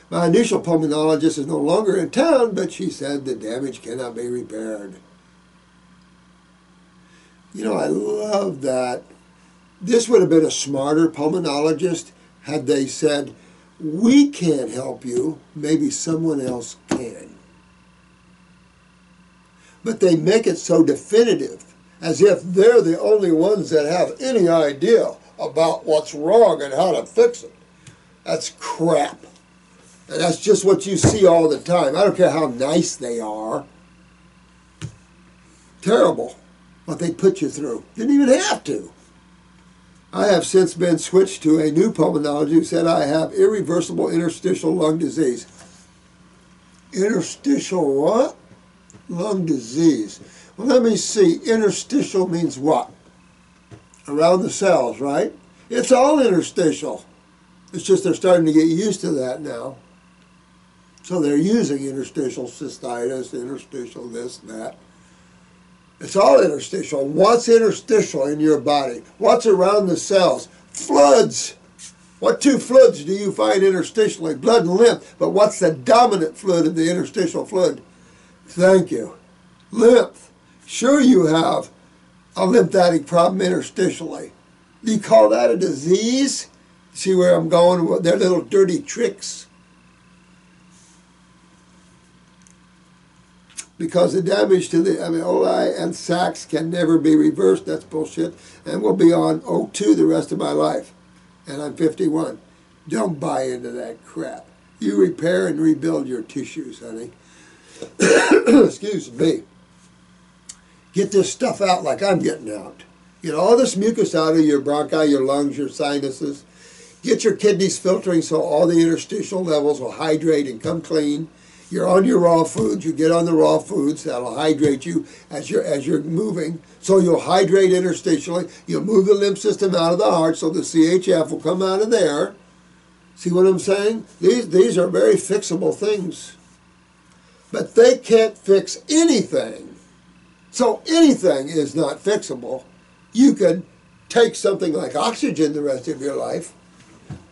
My initial pulmonologist is no longer in town, but she said the damage cannot be repaired. You know, I love that. This would have been a smarter pulmonologist had they said, we can't help you, maybe someone else can. But they make it so definitive, as if they're the only ones that have any idea about what's wrong and how to fix it. That's crap. And that's just what you see all the time. I don't care how nice they are. Terrible what they put you through. Didn't even have to. I have since been switched to a new pulmonologist who said I have irreversible interstitial lung disease. Interstitial what? Lung disease. Well, let me see. Interstitial means what? Around the cells, right? It's all interstitial. It's just they're starting to get used to that now. So they're using interstitial cystitis, interstitial this, that. It's all interstitial. What's interstitial in your body? What's around the cells? Floods. What two fluids do you find interstitially? Blood and lymph. But what's the dominant fluid in the interstitial fluid? Thank you. Lymph. Sure you have a lymphatic problem interstitially. Do you call that a disease? See where I'm going with their little dirty tricks? Because the damage to the alveoli and sacs can never be reversed. That's bullshit. And we'll be on O2 the rest of my life. And I'm 51. Don't buy into that crap. You repair and rebuild your tissues, honey. Excuse me. Get this stuff out like I'm getting out. Get all this mucus out of your bronchi, your lungs, your sinuses. Get your kidneys filtering so all the interstitial levels will hydrate and come clean. You're on your raw foods. You get on the raw foods. That'll hydrate you as you're moving. So you'll hydrate interstitially. You'll move the lymph system out of the heart, so the CHF will come out of there. See what I'm saying? These are very fixable things. But they can't fix anything. So anything is not fixable. You could take something like oxygen the rest of your life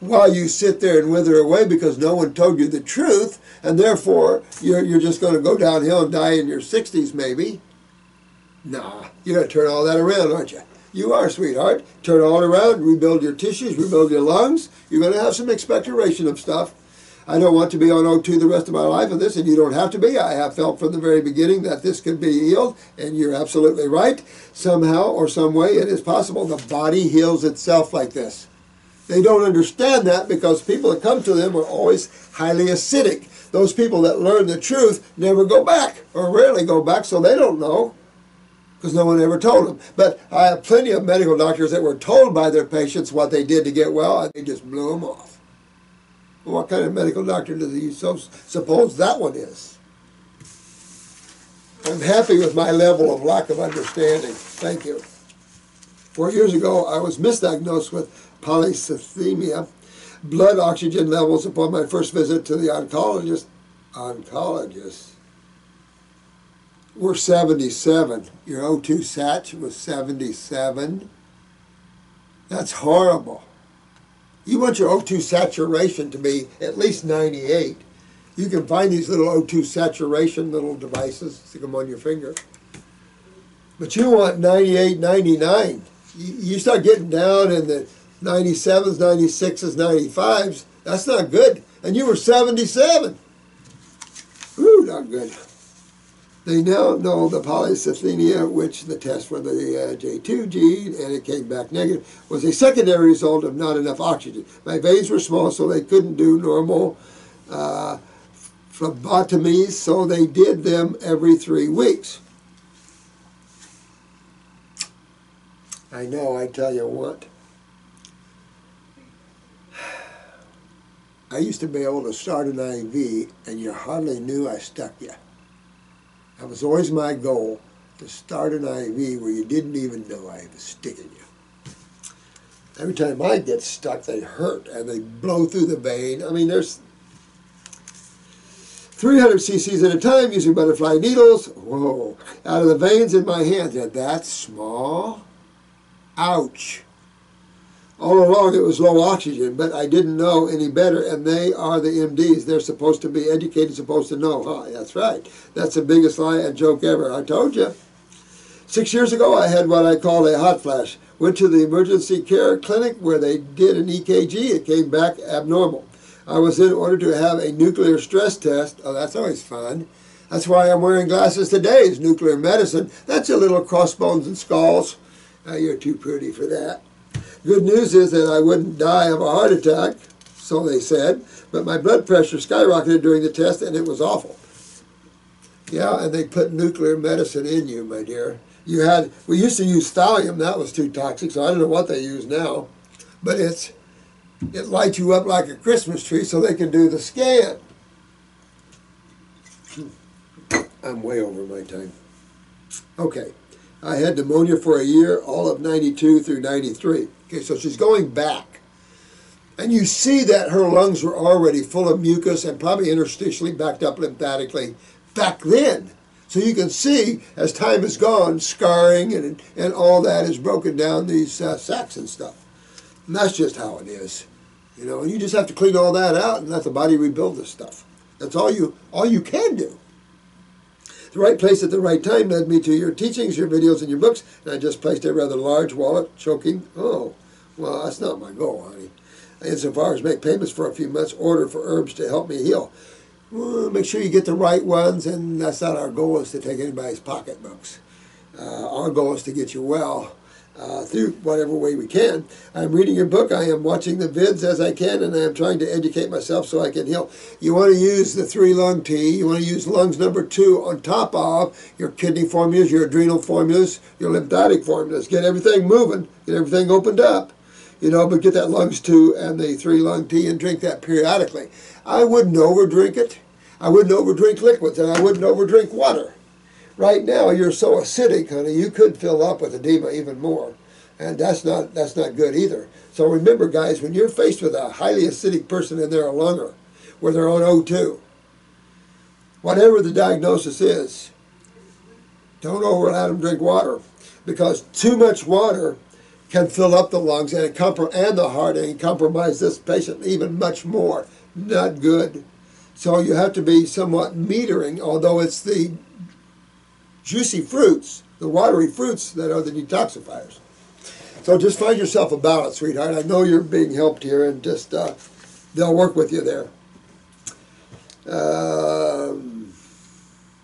while you sit there and wither away because no one told you the truth, and therefore you're just going to go downhill and die in your 60s maybe. Nah, you're going to turn all that around, aren't you? You are, sweetheart. Turn all around, rebuild your tissues, rebuild your lungs. You're going to have some expectoration of stuff. I don't want to be on O2 the rest of my life of this, and you don't have to be. I have felt from the very beginning that this could be healed, and you're absolutely right. Somehow or some way it is possible. The body heals itself like this. They don't understand that because people that come to them are always highly acidic. Those people that learn the truth never go back, or rarely go back, so they don't know because no one ever told them. But I have plenty of medical doctors that were told by their patients what they did to get well, and they just blew them off. Well, what kind of medical doctor does he suppose that one is? I'm happy with my level of lack of understanding. Thank you. 4 years ago, I was misdiagnosed with polycythemia, blood oxygen levels upon my first visit to the oncologist. Oncologists were 77. Your O2 sat was 77. That's horrible. You want your O2 saturation to be at least 98. You can find these little O2 saturation little devices, stick them on your finger. But you want 98, 99. You start getting down in the 97s, 96s, 95s. That's not good. And you were 77. Whew, not good. They now know the polycythemia, which the test for the J2 gene, and it came back negative, was a secondary result of not enough oxygen. My veins were small, so they couldn't do normal phlebotomies, so they did them every 3 weeks. I know, I tell you what. I used to be able to start an IV, and you hardly knew I stuck you. That was always my goal, to start an IV where you didn't even know I was sticking you. Every time I get stuck, they hurt, and they blow through the vein. I mean, there's 300 cc's at a time using butterfly needles, whoa, out of the veins in my hands. And that's small. Ouch. All along it was low oxygen, but I didn't know any better, and they are the MDs. They're supposed to be educated, supposed to know. Huh, that's right. That's the biggest lie and joke ever. I told you. 6 years ago, I had what I called a hot flash. Went to the emergency care clinic where they did an EKG. It came back abnormal. I was in order to have a nuclear stress test. Oh, that's always fun. That's why I'm wearing glasses today, is nuclear medicine. That's your little crossbones and skulls. You're too pretty for that. Good news is that I wouldn't die of a heart attack, so they said, but my blood pressure skyrocketed during the test, and it was awful. Yeah, and they put nuclear medicine in you, my dear. We used to use thallium. That was too toxic, so I don't know what they use now. But it lights you up like a Christmas tree so they can do the scan. I'm way over my time. Okay. I had pneumonia for a year, all of 92 through 93. Okay, so she's going back. And you see that her lungs were already full of mucus and probably interstitially backed up lymphatically back then. So you can see, as time has gone, scarring and all that has broken down these sacs and stuff. And that's just how it is. You know, and you just have to clean all that out and let the body rebuild this stuff. That's all you can do. The right place at the right time led me to your teachings, your videos, and your books, and I just placed a rather large wallet, choking. Oh, well, that's not my goal, honey. Insofar as make payments for a few months, order for herbs to help me heal. Well, make sure you get the right ones, and that's not our goal, is to take anybody's pocketbooks. Our goal is to get you well through whatever way we can. I'm reading your book. I am watching the vids as I can, and I am trying to educate myself so I can heal. You want to use the 3-lung tea. You want to use lungs number 2 on top of your kidney formulas, your adrenal formulas, your lymphatic formulas. Get everything moving. Get everything opened up. You know, but get that lungs 2 and the 3-lung tea and drink that periodically. I wouldn't overdrink it. I wouldn't overdrink liquids, and I wouldn't overdrink water. Right now, you're so acidic, honey, you could fill up with edema even more. And that's not good either. So remember, guys, when you're faced with a highly acidic person and they're a lunger, where they're on O2, whatever the diagnosis is, don't let them drink water, because too much water can fill up the lungs and the heart and compromise this patient even much more. Not good. So you have to be somewhat metering, although it's the juicy fruits, the watery fruits, that are the detoxifiers. So just find yourself a balance, sweetheart. I know you're being helped here, and just they'll work with you there.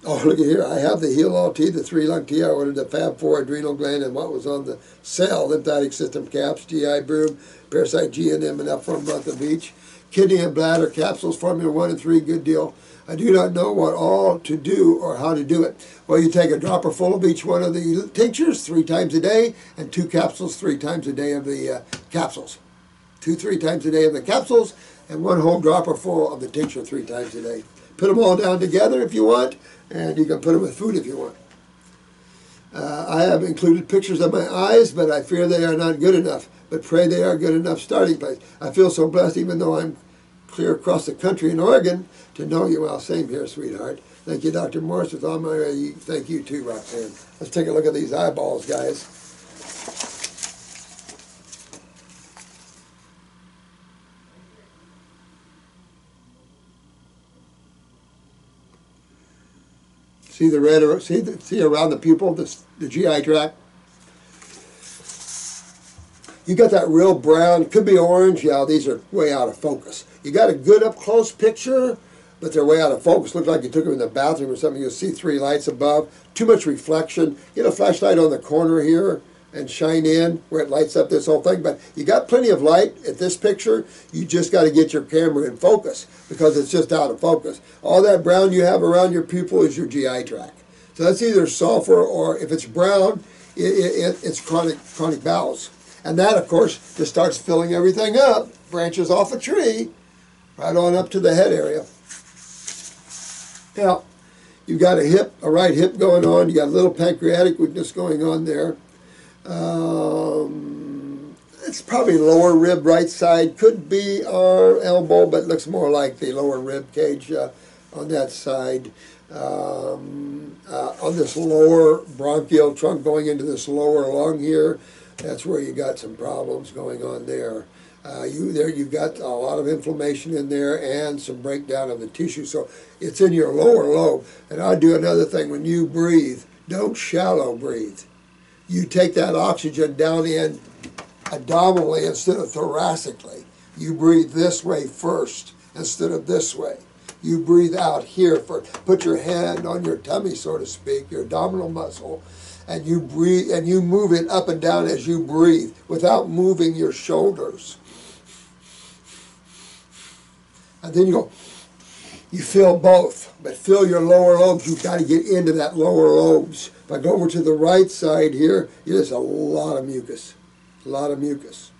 Oh, look at here. I have the Heal All T, the 3-lung T. I ordered the Fab 4 adrenal gland and what was on the cell, lymphatic system caps, GI broom, parasite G and M, enough for a month of each. Kidney and bladder capsules, formula 1 and 3, good deal. I do not know what all to do or how to do it. Well, you take a dropper full of each one of the tinctures 3 times a day, and 2 capsules 3 times a day of the capsules. 3 times a day of the capsules, and 1 whole dropper full of the tincture 3 times a day. Put them all down together if you want, and you can put them with food if you want. I have included pictures of my eyes, but I fear they are not good enough. But pray they are good enough starting place. I feel so blessed, even though I'm clear across the country in Oregon, to know you. Well, same here, sweetheart. Thank you, Dr. Morse. With all my thank you too, Roxanne. Let's take a look at these eyeballs, guys. See the red? See around the pupil, the GI tract. You got that real brown, could be orange. Yeah, these are way out of focus. You got a good up close picture, but they're way out of focus. Look like you took them in the bathroom or something. You'll see 3 lights above. Too much reflection. Get a flashlight on the corner here and shine in where it lights up this whole thing. But you got plenty of light at this picture. You just got to get your camera in focus because it's just out of focus. All that brown you have around your pupil is your GI tract. So that's either sulfur, or if it's brown, it's chronic bowels. And that, of course, just starts filling everything up, branches off a tree, right on up to the head area. Now, you've got a right hip going on. You got a little pancreatic weakness going on there. It's probably lower rib right side. Could be our elbow, but looks more like the lower rib cage on that side. On this lower bronchial trunk going into this lower lung here, that's where you got some problems going on there. You've got a lot of inflammation in there and some breakdown of the tissue. So it's in your lower lobe. And I'll do another thing. When you breathe, don't shallow breathe. You take that oxygen down in abdominally instead of thoracically. You breathe this way first instead of this way. You breathe out here first. Put your hand on your tummy, so to speak, your abdominal muscle, and you breathe, and you move it up and down as you breathe without moving your shoulders. And then you go, you feel both, but feel your lower lobes. You've got to get into that lower lobes. If I go over to the right side here, there's a lot of mucus, a lot of mucus.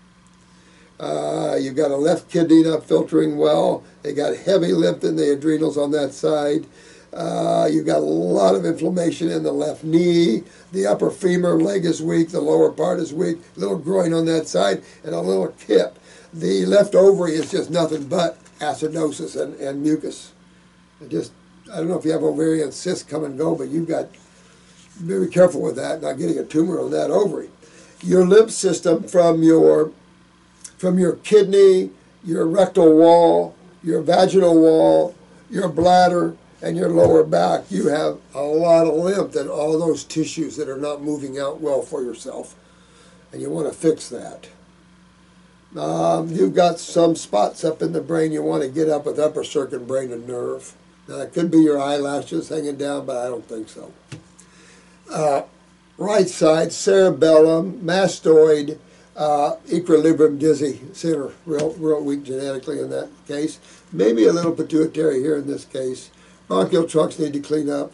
You've got a left kidney not filtering well. They got heavy lymph in the adrenals on that side. You've got a lot of inflammation in the left knee. The upper femur leg is weak. The lower part is weak. A little groin on that side and a little hip. The left ovary is just nothing but acidosis and mucus. I don't know if you have ovarian cysts come and go, but you've got to be very careful with that, not getting a tumor on that ovary. Your lymph system from your kidney, your rectal wall, your vaginal wall, your bladder, and your lower back, you have a lot of lymph in all those tissues that are not moving out well for yourself. And you want to fix that. You've got some spots up in the brain you want to get up with upper circuit brain and nerve. Now, it could be your eyelashes hanging down, but I don't think so. Right side, cerebellum, mastoid, equilibrium dizzy center, real weak genetically in that case. Maybe a little pituitary here in this case. Bronchial trunks need to clean up.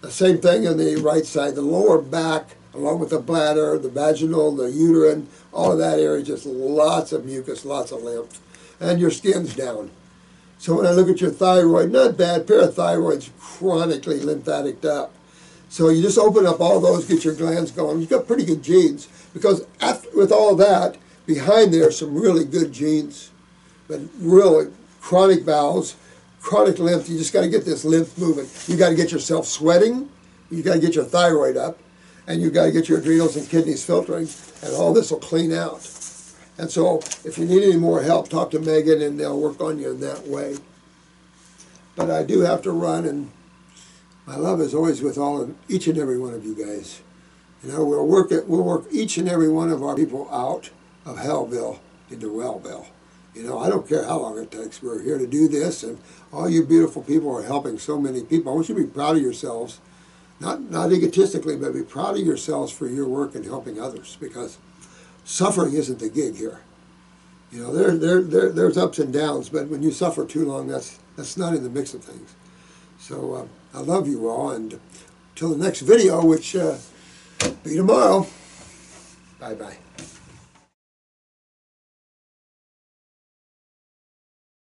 The same thing on the right side. The lower back, along with the bladder, the vaginal, the uterine, all of that area, just lots of mucus, lots of lymph. And your skin's down. So when I look at your thyroid, not bad, parathyroid's chronically lymphatic up. So you just open up all those, get your glands going. You've got pretty good genes, because with all that, behind there are some really good genes. But really, chronic bowels, chronic lymph, you just got to get this lymph moving. You got to get yourself sweating, you got to get your thyroid up, and you got to get your adrenals and kidneys filtering, and all this will clean out. And so if you need any more help, talk to Megan, and they'll work on you in that way. But I do have to run, and my love is always with each and every one of you guys. You know, we'll work each and every one of our people out of Hellville into Wellville. You know, I don't care how long it takes. We're here to do this, and all you beautiful people are helping so many people. I want you to be proud of yourselves, not egotistically, but be proud of yourselves for your work in helping others, because suffering isn't the gig here. You know, there's ups and downs, but when you suffer too long, that's not in the mix of things. So I love you all, and till the next video, which be tomorrow. Bye-bye.